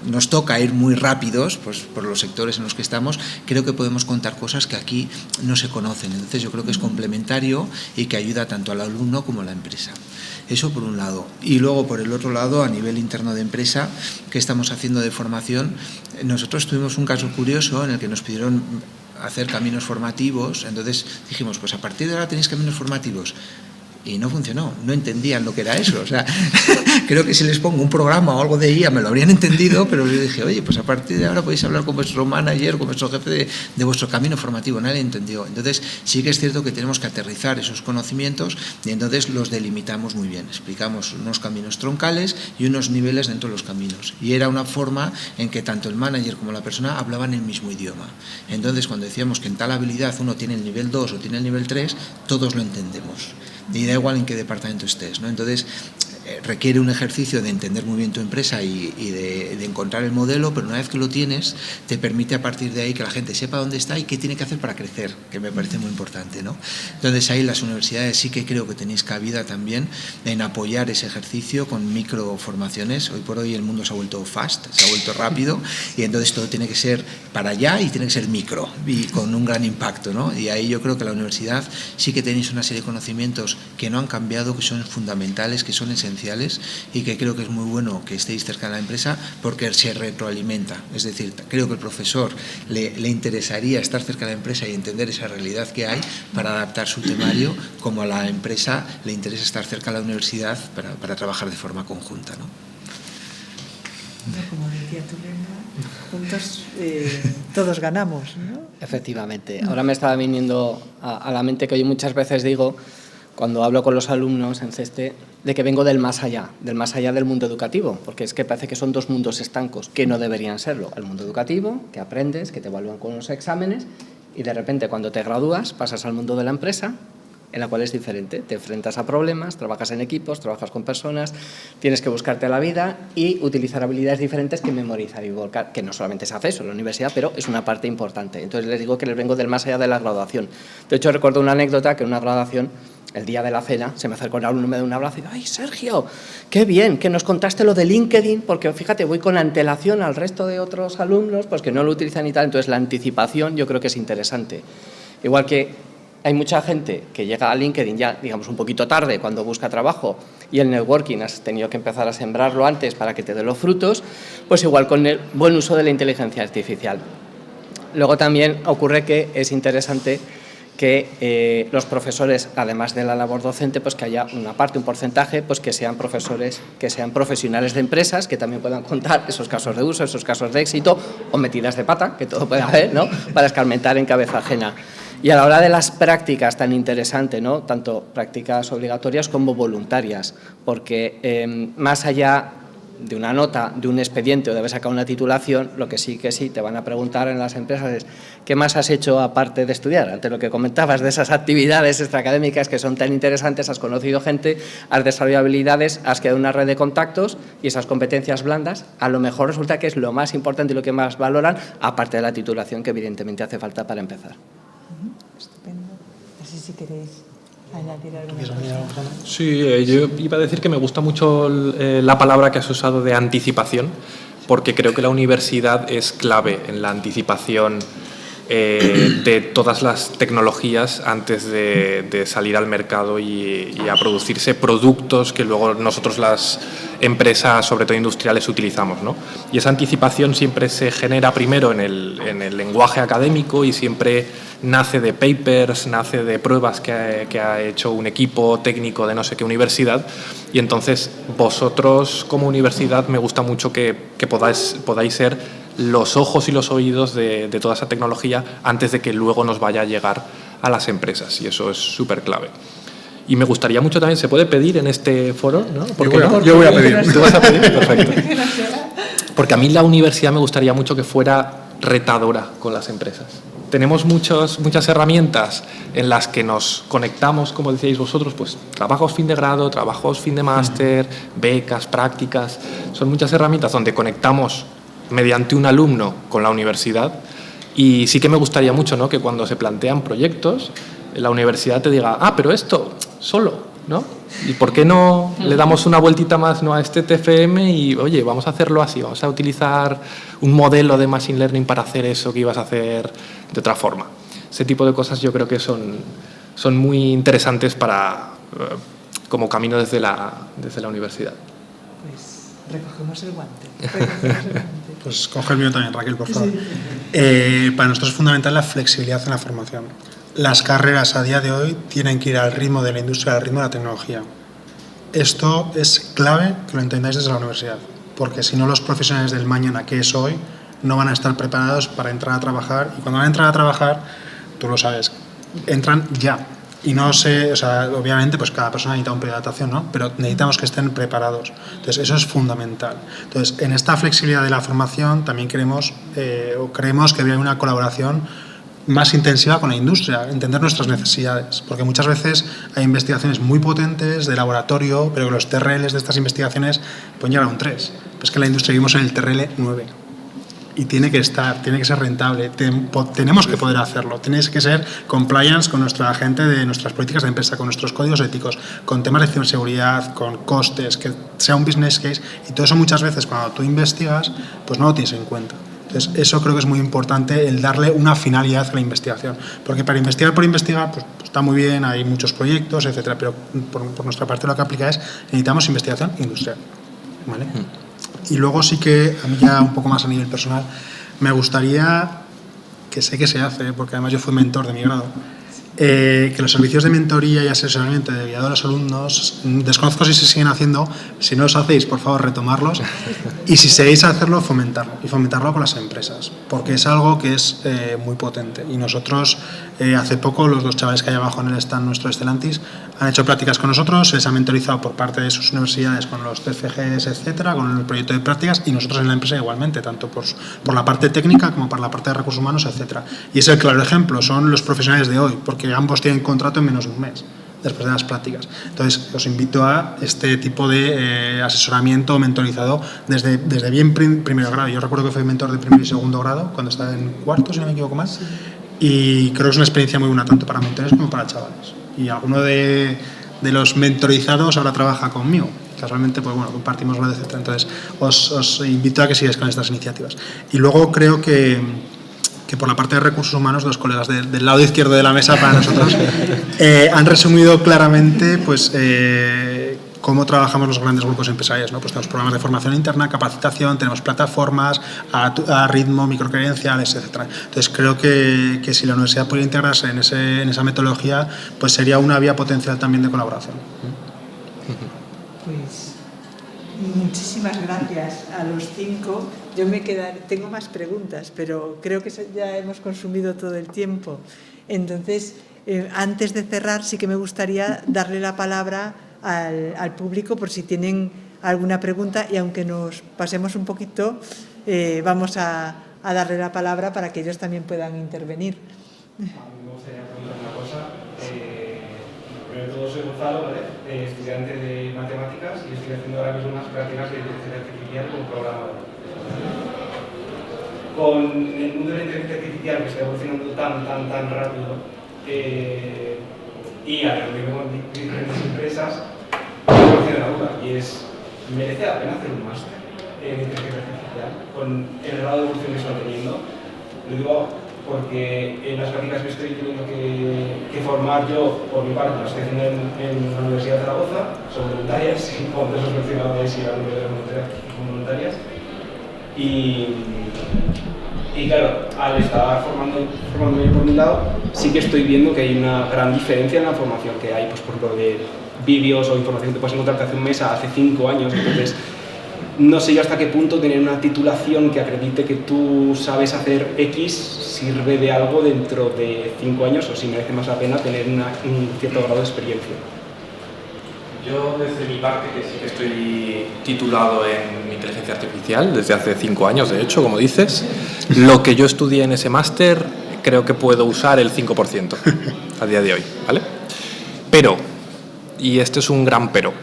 nos toca ir muy rápidos, pues por los sectores en los que estamos, creo que podemos contar cosas que aquí no se conocen. Entonces yo creo que es complementario y que ayuda tanto al alumno como a la empresa. Eso por un lado. Y luego por el otro lado, a nivel interno de empresa, ¿qué estamos haciendo de formación? Nosotros tuvimos un caso curioso en el que nos pidieron hacer caminos formativos. Entonces dijimos, pues a partir de ahora tenéis caminos formativos. Y no funcionó, no entendían lo que era eso. O sea, creo que si les pongo un programa o algo de IA me lo habrían entendido, pero yo dije, oye, pues a partir de ahora podéis hablar con vuestro manager, con vuestro jefe de vuestro camino formativo. Nadie entendió. Entonces sí que es cierto que tenemos que aterrizar esos conocimientos y entonces los delimitamos muy bien. Explicamos unos caminos troncales y unos niveles dentro de los caminos. Y era una forma en que tanto el manager como la persona hablaban el mismo idioma. Entonces cuando decíamos que en tal habilidad uno tiene el nivel 2 o tiene el nivel 3, todos lo entendemos. Y da igual en qué departamento estés, ¿no? Entonces requiere un ejercicio de entender muy bien tu empresa y de encontrar el modelo, pero una vez que lo tienes te permite a partir de ahí que la gente sepa dónde está y qué tiene que hacer para crecer, que me parece muy importante, ¿no? Entonces ahí las universidades sí que creo que tenéis cabida también en apoyar ese ejercicio con microformaciones. Hoy por hoy el mundo se ha vuelto fast, se ha vuelto rápido, y entonces todo tiene que ser para allá y tiene que ser micro y con un gran impacto, ¿no? Y ahí yo creo que la universidad sí que tenéis una serie de conocimientos que no han cambiado, que son fundamentales, que son esenciales esenciales y que creo que es muy bueno que estéis cerca de la empresa porque se retroalimenta. Es decir, creo que al profesor le interesaría estar cerca de la empresa y entender esa realidad que hay para adaptar su temario, como a la empresa le interesa estar cerca de la universidad para trabajar de forma conjunta, ¿no? Como decía tu lema, juntos todos ganamos, ¿no? Efectivamente. Ahora me estaba viniendo a la mente que yo muchas veces digo, cuando hablo con los alumnos en CESTE, de que vengo del más allá del mundo educativo, porque es que parece que son dos mundos estancos, que no deberían serlo. El mundo educativo, que aprendes, que te evalúan con los exámenes, y de repente cuando te gradúas pasas al mundo de la empresa, en la cual es diferente. Te enfrentas a problemas, trabajas en equipos, trabajas con personas, tienes que buscarte la vida y utilizar habilidades diferentes que memorizar y volcar, que no solamente se hace eso en la universidad, pero es una parte importante. Entonces les digo que les vengo del más allá de la graduación. De hecho, recuerdo una anécdota que en una graduación, el día de la cena, se me acercó un alumno, me dio un abrazo y dijo: ¡ay, Sergio, qué bien que nos contaste lo de LinkedIn! Porque fíjate, voy con antelación al resto de otros alumnos, pues que no lo utilizan y tal. Entonces la anticipación yo creo que es interesante. Igual que hay mucha gente que llega a LinkedIn ya, digamos, un poquito tarde cuando busca trabajo y el networking has tenido que empezar a sembrarlo antes para que te dé los frutos, pues igual con el buen uso de la inteligencia artificial. Luego también ocurre que es interesante que los profesores, además de la labor docente, pues que haya una parte, un porcentaje, pues que sean profesores, que sean profesionales de empresas, que también puedan contar esos casos de uso, esos casos de éxito o metidas de pata, que todo puede haber, ¿no?, para escarmentar en cabeza ajena. Y a la hora de las prácticas, tan interesante, ¿no?, tanto prácticas obligatorias como voluntarias, porque más allá de una nota, de un expediente o de haber sacado una titulación, lo que sí te van a preguntar en las empresas es ¿qué más has hecho aparte de estudiar? Ante lo que comentabas de esas actividades extraacadémicas que son tan interesantes, has conocido gente, has desarrollado habilidades, has creado una red de contactos y esas competencias blandas a lo mejor resulta que es lo más importante y lo que más valoran, aparte de la titulación que evidentemente hace falta para empezar. Estupendo. No sé si queréis añadir alguna cosa. Sí, yo iba a decir que me gusta mucho la palabra que has usado de anticipación, porque creo que la universidad es clave en la anticipación de todas las tecnologías antes de salir al mercado y a producirse productos que luego nosotros, las empresas, sobre todo industriales, utilizamos, ¿no? Y esa anticipación siempre se genera primero en el lenguaje académico y siempre nace de papers, nace de pruebas que ha hecho un equipo técnico de no sé qué universidad, y entonces vosotros como universidad me gusta mucho que podáis ser los ojos y los oídos de toda esa tecnología antes de que luego nos vaya a llegar a las empresas, y eso es súper clave. Y me gustaría mucho también, ¿se puede pedir en este foro? ¿No? Yo voy a pedir. ¿Tú vas a pedir? Perfecto. Porque a mí la universidad me gustaría mucho que fuera retadora con las empresas. Tenemos muchas herramientas en las que nos conectamos, como decíais vosotros, pues trabajos fin de grado, trabajos fin de máster, becas, prácticas. Son muchas herramientas donde conectamos mediante un alumno con la universidad, y sí que me gustaría mucho, ¿no?, que cuando se plantean proyectos la universidad te diga: ah, pero esto solo, ¿no? ¿Y por qué no le damos una vueltita más, ¿no?, a este TFM y, oye, vamos a hacerlo así, vamos a utilizar un modelo de Machine Learning para hacer eso que ibas a hacer de otra forma? Ese tipo de cosas yo creo que son muy interesantes como camino desde la universidad. Pues recogemos el guante. Pues coge el mío también, Raquel, por favor. Sí. Para nosotros es fundamental la flexibilidad en la formación. Las carreras a día de hoy tienen que ir al ritmo de la industria, al ritmo de la tecnología. Esto es clave que lo entendáis desde la universidad, porque si no, los profesionales del mañana, que es hoy, no van a estar preparados para entrar a trabajar, y cuando van a entrar a trabajar, tú lo sabes, entran ya. Y no sé, o sea, obviamente pues cada persona necesita un periodo de adaptación, ¿no?, pero necesitamos que estén preparados. Entonces eso es fundamental. Entonces, en esta flexibilidad de la formación también creemos que habría una colaboración más intensiva con la industria, entender nuestras necesidades, porque muchas veces hay investigaciones muy potentes de laboratorio, pero que los TRLs de estas investigaciones pueden llegar a un 3. Pero es que en la industria vivimos en el TRL 9. Y tiene que ser rentable, tenemos que poder hacerlo, tiene que ser compliance con nuestra gente de nuestras políticas de empresa, con nuestros códigos éticos, con temas de ciberseguridad, con costes, que sea un business case, y todo eso muchas veces cuando tú investigas pues no lo tienes en cuenta. Entonces eso creo que es muy importante, el darle una finalidad a la investigación, porque para investigar por investigar pues está muy bien, hay muchos proyectos, etcétera, pero por nuestra parte lo que aplica es necesitamos investigación industrial, ¿vale? Y luego sí que a mí ya un poco más a nivel personal me gustaría, que sé que se hace, porque además yo fui mentor de mi grado, que los servicios de mentoría y asesoramiento de guiado a los alumnos, desconozco si se siguen haciendo, si no los hacéis, por favor, retomarlos, y si seguís a hacerlo, fomentarlo, y fomentarlo con las empresas, porque es algo que es muy potente. Y nosotros, hace poco, los dos chavales que hay abajo en el stand nuestro Stellantis, han hecho prácticas con nosotros, se les ha mentorizado por parte de sus universidades con los TFGs, etcétera, con el proyecto de prácticas, y nosotros en la empresa igualmente, tanto por la parte técnica como por la parte de recursos humanos, etcétera. Y es el claro ejemplo, son los profesionales de hoy, porque ambos tienen contrato en menos de un mes después de las prácticas. Entonces, os invito a este tipo de asesoramiento mentorizado desde bien primero grado. Yo recuerdo que fui mentor de primero y segundo grado cuando estaba en cuarto, si no me equivoco más, y creo que es una experiencia muy buena tanto para mentores como para chavales. Y alguno de los mentorizados ahora trabaja conmigo. Casualmente, pues bueno, compartimos la etcétera. Entonces, os invito a que sigáis con estas iniciativas. Y luego creo que por la parte de recursos humanos, los colegas del lado izquierdo de la mesa para nosotros han resumido claramente pues, cómo trabajamos los grandes grupos empresariales, ¿no? Pues tenemos programas de formación interna, capacitación, tenemos plataformas a ritmo, microcredenciales, etcétera. Entonces creo que si la universidad pudiera integrarse en esa metodología, pues sería una vía potencial también de colaboración. Pues muchísimas gracias a los 5. Yo tengo más preguntas, pero creo que ya hemos consumido todo el tiempo. Entonces, antes de cerrar, sí que me gustaría darle la palabra al público por si tienen alguna pregunta, y aunque nos pasemos un poquito, vamos a darle la palabra para que ellos también puedan intervenir. A mí me gustaría preguntar una cosa. Primero de todo, soy Gonzalo, ¿vale? Estudiante de matemáticas, y estoy haciendo ahora mismo unas prácticas de inteligencia artificial como programador. Con el mundo de la inteligencia artificial que está evolucionando tan rápido, y a reunirme con diferentes empresas, me surge una duda, y es, ¿merece la pena hacer un máster en inteligencia artificial con el grado de evolución que está teniendo? Lo digo porque en las prácticas me estoy teniendo que formar yo, por mi parte, las estoy haciendo en la Universidad de Zaragoza, son voluntarias, como de esos mencionados y la universidad voluntarias. Y claro, al estar formándome por un lado, sí que estoy viendo que hay una gran diferencia en la formación que hay, pues por ejemplo, de vídeos o información que te puedes encontrar hace un mes a hace 5 años. Entonces, no sé yo hasta qué punto tener una titulación que acredite que tú sabes hacer X sirve de algo dentro de 5 años, o si merece más la pena tener un cierto grado de experiencia. Yo, desde mi parte, que sí que estoy titulado en inteligencia artificial desde hace 5 años, de hecho, como dices, lo que yo estudié en ese máster creo que puedo usar el 5% a día de hoy, ¿vale? Pero, y este es un gran pero,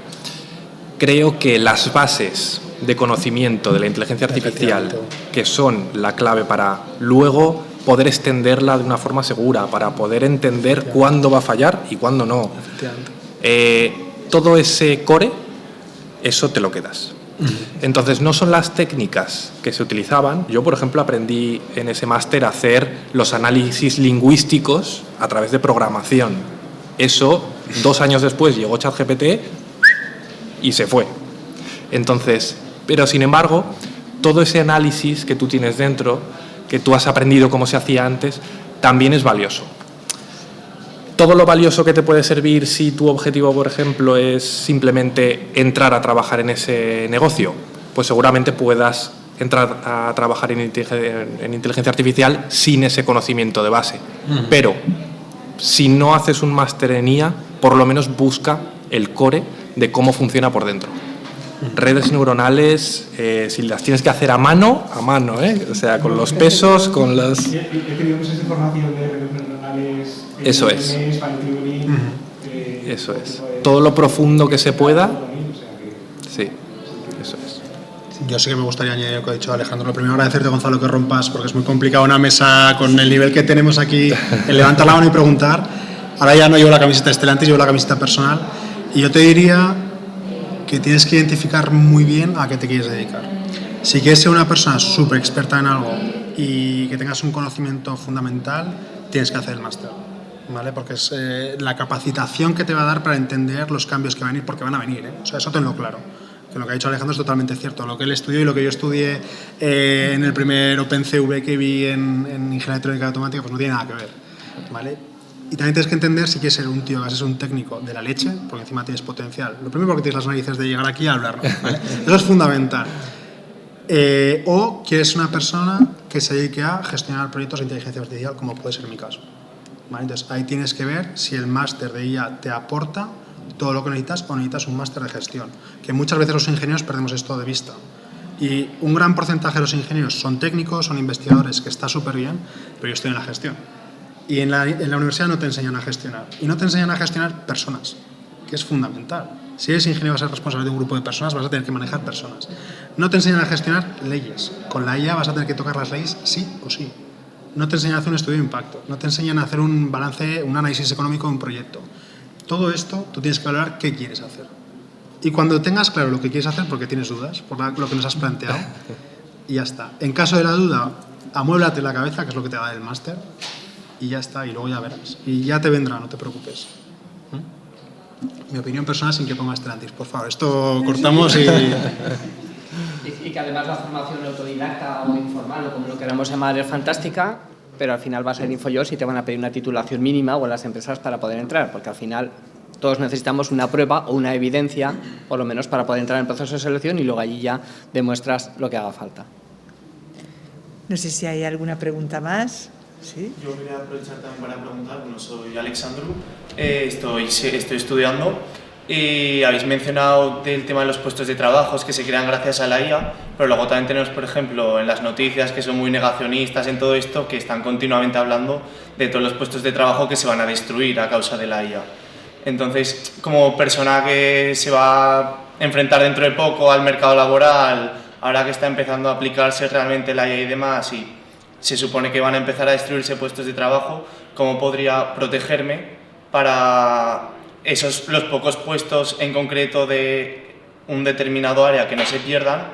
creo que las bases de conocimiento de la inteligencia artificial, que son la clave para luego poder extenderla de una forma segura, para poder entender cuándo va a fallar y cuándo no. Todo ese core, eso te lo quedas. Entonces, no son las técnicas que se utilizaban. Yo, por ejemplo, aprendí en ese máster a hacer los análisis lingüísticos a través de programación. Eso, 2 años después, llegó ChatGPT y se fue. Entonces, pero sin embargo, todo ese análisis que tú tienes dentro, que tú has aprendido cómo se hacía antes, también es valioso. Todo lo valioso que te puede servir si tu objetivo, por ejemplo, es simplemente entrar a trabajar en ese negocio, pues seguramente puedas entrar a trabajar en inteligencia artificial sin ese conocimiento de base. Pero si no haces un máster en IA, por lo menos busca el core de cómo funciona por dentro. Redes neuronales, si las tienes que hacer a mano, o sea, con los pesos, con las... He tenido esa información de redes neuronales... Eso es. Eso es. Todo lo profundo que se pueda. Sí, eso es. Yo sí que me gustaría añadir lo que ha dicho Alejandro. Lo primero, agradecerte, Gonzalo, que rompas, porque es muy complicado una mesa con el nivel que tenemos aquí, el levantar la mano y preguntar. Ahora ya no llevo la camiseta Stellantis, llevo la camiseta personal. Y yo te diría que tienes que identificar muy bien a qué te quieres dedicar. Si quieres ser una persona súper experta en algo y que tengas un conocimiento fundamental, tienes que hacer el máster. ¿vale? Porque es la capacitación que te va a dar para entender los cambios que van a venir, porque van a venir, ¿eh? O sea, eso tenlo claro. Que lo que ha dicho Alejandro es totalmente cierto. Lo que él estudió y lo que yo estudié en el primer OpenCV que vi en Ingeniería Electrónica Automática, pues no tiene nada que ver, ¿vale? Y también tienes que entender si quieres ser un tío que es un técnico de la leche, porque encima tienes potencial. Lo primero porque tienes las narices de llegar aquí a hablarlo, ¿vale? Eso es fundamental. O quieres una persona que se dedique a gestionar proyectos de inteligencia artificial, como puede ser mi caso, ¿vale? Entonces ahí tienes que ver si el máster de IA te aporta todo lo que necesitas o necesitas un máster de gestión, que muchas veces los ingenieros perdemos esto de vista. Y un gran porcentaje de los ingenieros son técnicos, son investigadores, que está súper bien, pero yo estoy en la gestión. Y en la universidad no te enseñan a gestionar. Y no te enseñan a gestionar personas, que es fundamental. Si eres ingeniero vas a ser responsable de un grupo de personas, vas a tener que manejar personas. No te enseñan a gestionar leyes. Con la IA vas a tener que tocar las leyes sí o sí. No te enseñan a hacer un estudio de impacto. No te enseñan a hacer un balance, un análisis económico de un proyecto. Todo esto tú tienes que valorar qué quieres hacer. Y cuando tengas claro lo que quieres hacer, porque tienes dudas, por lo que nos has planteado, y ya está. En caso de la duda, amuéblate la cabeza, que es lo que te da el máster, y ya está, y luego ya verás. Y ya te vendrá, no te preocupes. Mi opinión personal sin que pongas Stellantis, por favor. Esto cortamos y... Y que además la formación autodidacta o informal, o como lo queramos llamar, es fantástica, pero al final va a ser InfoJobs y te van a pedir una titulación mínima o en las empresas para poder entrar, porque al final todos necesitamos una prueba o una evidencia, por lo menos para poder entrar en el proceso de selección, y luego allí ya demuestras lo que haga falta. No sé si hay alguna pregunta más. ¿Sí? Yo quería aprovechar también para preguntar. Bueno, soy Alexandru, estoy estudiando y habéis mencionado del tema de los puestos de trabajo que se crean gracias a la IA, pero luego también tenemos, por ejemplo, en las noticias que son muy negacionistas en todo esto, que están continuamente hablando de todos los puestos de trabajo que se van a destruir a causa de la IA. Entonces, como persona que se va a enfrentar dentro de poco al mercado laboral, ahora que está empezando a aplicarse realmente la IA y demás, y se supone que van a empezar a destruirse puestos de trabajo, ¿cómo podría protegerme para los pocos puestos en concreto de un determinado área que no se pierdan,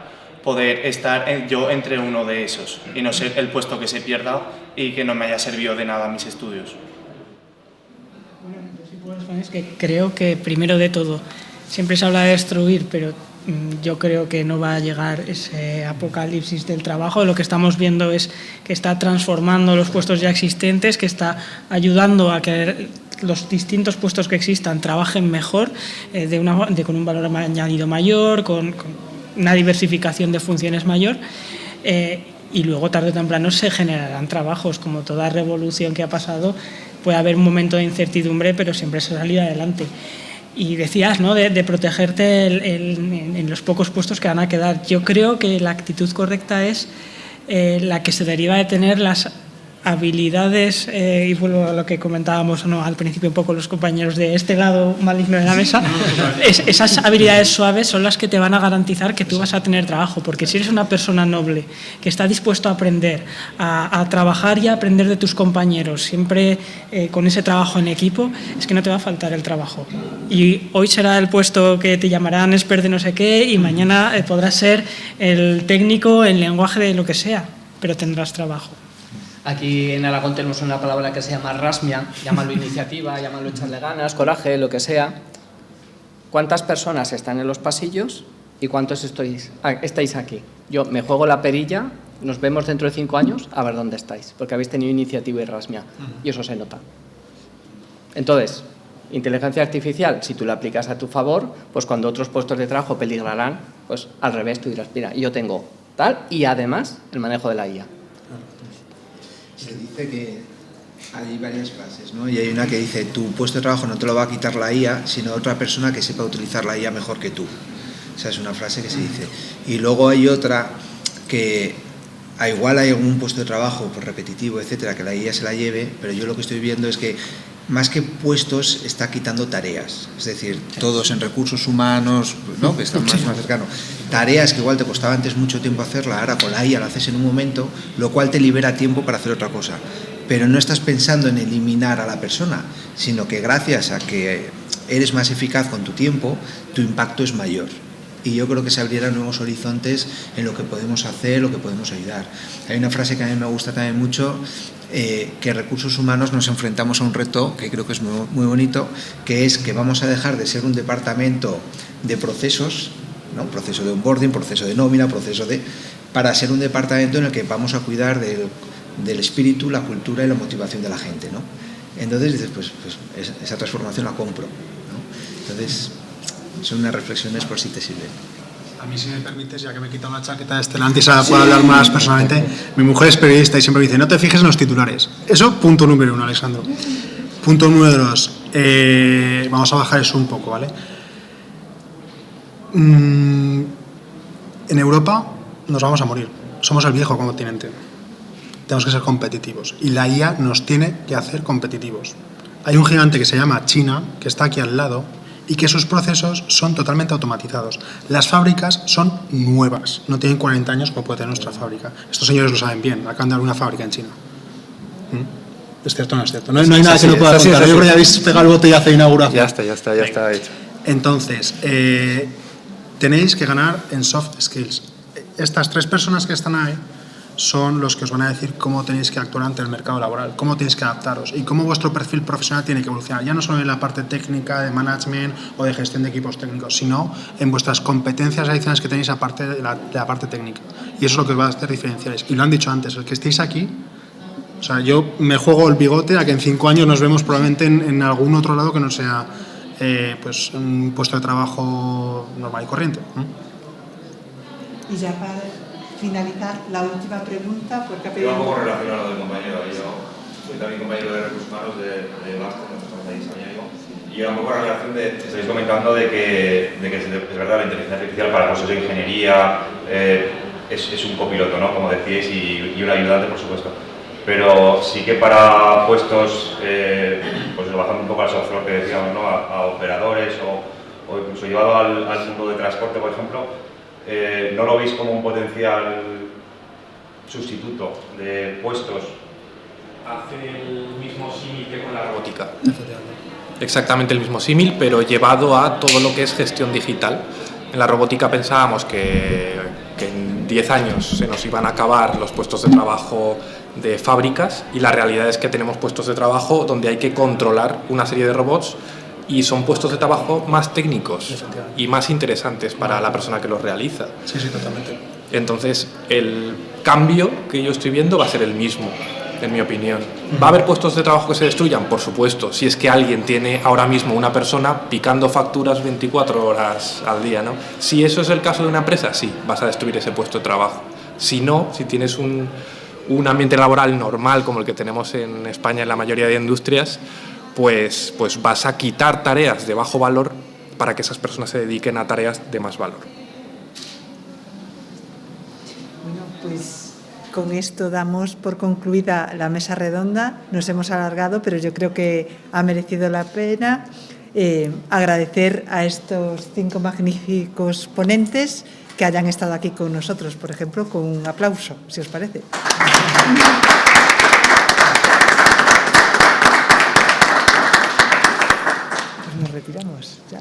poder estar yo entre uno de esos y no ser el puesto que se pierda y que no me haya servido de nada mis estudios? Es que creo que primero de todo siempre se habla de destruir, pero yo creo que no va a llegar ese apocalipsis del trabajo. Lo que estamos viendo es que está transformando los puestos ya existentes, que está ayudando a que los distintos puestos que existan trabajen mejor, con un valor añadido mayor, con una diversificación de funciones mayor. Y luego tarde o temprano se generarán trabajos. Como toda revolución que ha pasado, puede haber un momento de incertidumbre, pero siempre se sale adelante. Y decías, ¿no?, de protegerte en los pocos puestos que van a quedar. Yo creo que la actitud correcta es la que se deriva de tener las habilidades, y vuelvo a lo que comentábamos al principio un poco los compañeros de este lado maligno de la mesa, esas habilidades suaves son las que te van a garantizar que tú vas a tener trabajo, porque si eres una persona noble, que está dispuesto a aprender, a trabajar y a aprender de tus compañeros, siempre con ese trabajo en equipo, es que no te va a faltar el trabajo. Y hoy será el puesto que te llamarán expert de no sé qué, y mañana podrás ser el técnico en lenguaje de lo que sea, pero tendrás trabajo. Aquí en Aragón tenemos una palabra que se llama rasmia, llámalo iniciativa, llámalo echarle ganas, coraje, lo que sea. ¿Cuántas personas están en los pasillos y cuántos estáis aquí? Yo me juego la perilla, nos vemos dentro de 5 años a ver dónde estáis, porque habéis tenido iniciativa y rasmia, y eso se nota. Entonces, inteligencia artificial, si tú la aplicas a tu favor, pues cuando otros puestos de trabajo peligrarán, pues al revés, tú dirás, mira, yo tengo tal, y además el manejo de la IA. Se dice que hay varias frases, ¿no? Y hay una que dice, tu puesto de trabajo no te lo va a quitar la IA, sino otra persona que sepa utilizar la IA mejor que tú. Esa es una frase que se dice. Y luego hay otra que igual hay algún puesto de trabajo pues, repetitivo, etcétera, que la IA se la lleve, pero yo lo que estoy viendo es que más que puestos está quitando tareas, es decir, todos en recursos humanos, ¿no?, que están más cercanos, tareas que igual te costaba antes mucho tiempo hacerla, ahora con la IA la haces en un momento, lo cual te libera tiempo para hacer otra cosa, pero no estás pensando en eliminar a la persona, sino que gracias a que eres más eficaz con tu tiempo, tu impacto es mayor. Y yo creo que se abrieran nuevos horizontes en lo que podemos hacer, lo que podemos ayudar. Hay una frase que a mí me gusta también mucho, que recursos humanos nos enfrentamos a un reto que creo que es muy bonito, que es que vamos a dejar de ser un departamento de procesos, ¿no? Proceso de onboarding, proceso de nómina, para ser un departamento en el que vamos a cuidar del espíritu, la cultura y la motivación de la gente, ¿no? Entonces dices, pues esa transformación la compro, ¿no? Entonces son unas reflexiones por si te sirven. A mí, si me permites, ya que me he quitado la chaqueta de Stellantis, ahora puedo hablar más personalmente. Mi mujer es periodista y siempre me dice, no te fijes en los titulares. Eso, punto número 1, Alexandro. Punto número 2, vamos a bajar eso un poco, ¿vale? En Europa nos vamos a morir. Somos el viejo continente. Tenemos que ser competitivos. Y la IA nos tiene que hacer competitivos. Hay un gigante que se llama China, que está aquí al lado, y que sus procesos son totalmente automatizados. Las fábricas son nuevas, no tienen 40 años como puede tener nuestra fábrica. Estos señores lo saben bien, acaban de abrir una fábrica en China. ¿Es cierto o no es cierto? No hay nada que no pueda contar. Yo creo que ya habéis pegado el bote y hace inauguración. Ya está hecho. Entonces, tenéis que ganar en soft skills. Estas 3 personas que están ahí son los que os van a decir cómo tenéis que actuar ante el mercado laboral, cómo tenéis que adaptaros y cómo vuestro perfil profesional tiene que evolucionar, ya no solo en la parte técnica, de management o de gestión de equipos técnicos, sino en vuestras competencias adicionales que tenéis aparte de la parte técnica. Y eso es lo que os va a hacer diferenciales. Y lo han dicho antes, el que estéis aquí, o sea, yo me juego el bigote a que en 5 años nos vemos probablemente en algún otro lado que no sea pues un puesto de trabajo normal y corriente. Y ya para finalizar, la última pregunta, porque ha pedido... Yo un poco relacionado a lo del compañero, yo soy también compañero de recursos humanos de Máster, nosotros ahí Sabiñánigo, y era un poco la relación de, estáis comentando de que es verdad, la inteligencia artificial para procesos de ingeniería es un copiloto, ¿no? Como decíais, y un ayudante, por supuesto. Pero sí que para puestos, pues bajando un poco al software que decíamos, ¿no? A operadores o incluso llevado al mundo de transporte, por ejemplo, ¿no lo veis como un potencial sustituto de puestos? Hace el mismo símil que con la robótica. Exactamente el mismo símil, pero llevado a todo lo que es gestión digital. En la robótica pensábamos que en 10 años se nos iban a acabar los puestos de trabajo de fábricas y la realidad es que tenemos puestos de trabajo donde hay que controlar una serie de robots y son puestos de trabajo más técnicos y más interesantes para la persona que los realiza. Sí, totalmente. Entonces, el cambio que yo estoy viendo va a ser el mismo, en mi opinión. ¿Va a haber puestos de trabajo que se destruyan? Por supuesto, si es que alguien tiene ahora mismo una persona picando facturas 24 horas al día, ¿no? Si eso es el caso de una empresa, sí, vas a destruir ese puesto de trabajo. Si no, si tienes un ambiente laboral normal como el que tenemos en España en la mayoría de industrias, pues vas a quitar tareas de bajo valor para que esas personas se dediquen a tareas de más valor. Bueno, pues con esto damos por concluida la mesa redonda. Nos hemos alargado, pero yo creo que ha merecido la pena. Agradecer a estos 5 magníficos ponentes que hayan estado aquí con nosotros, por ejemplo, con un aplauso, si os parece. Nos retiramos ya.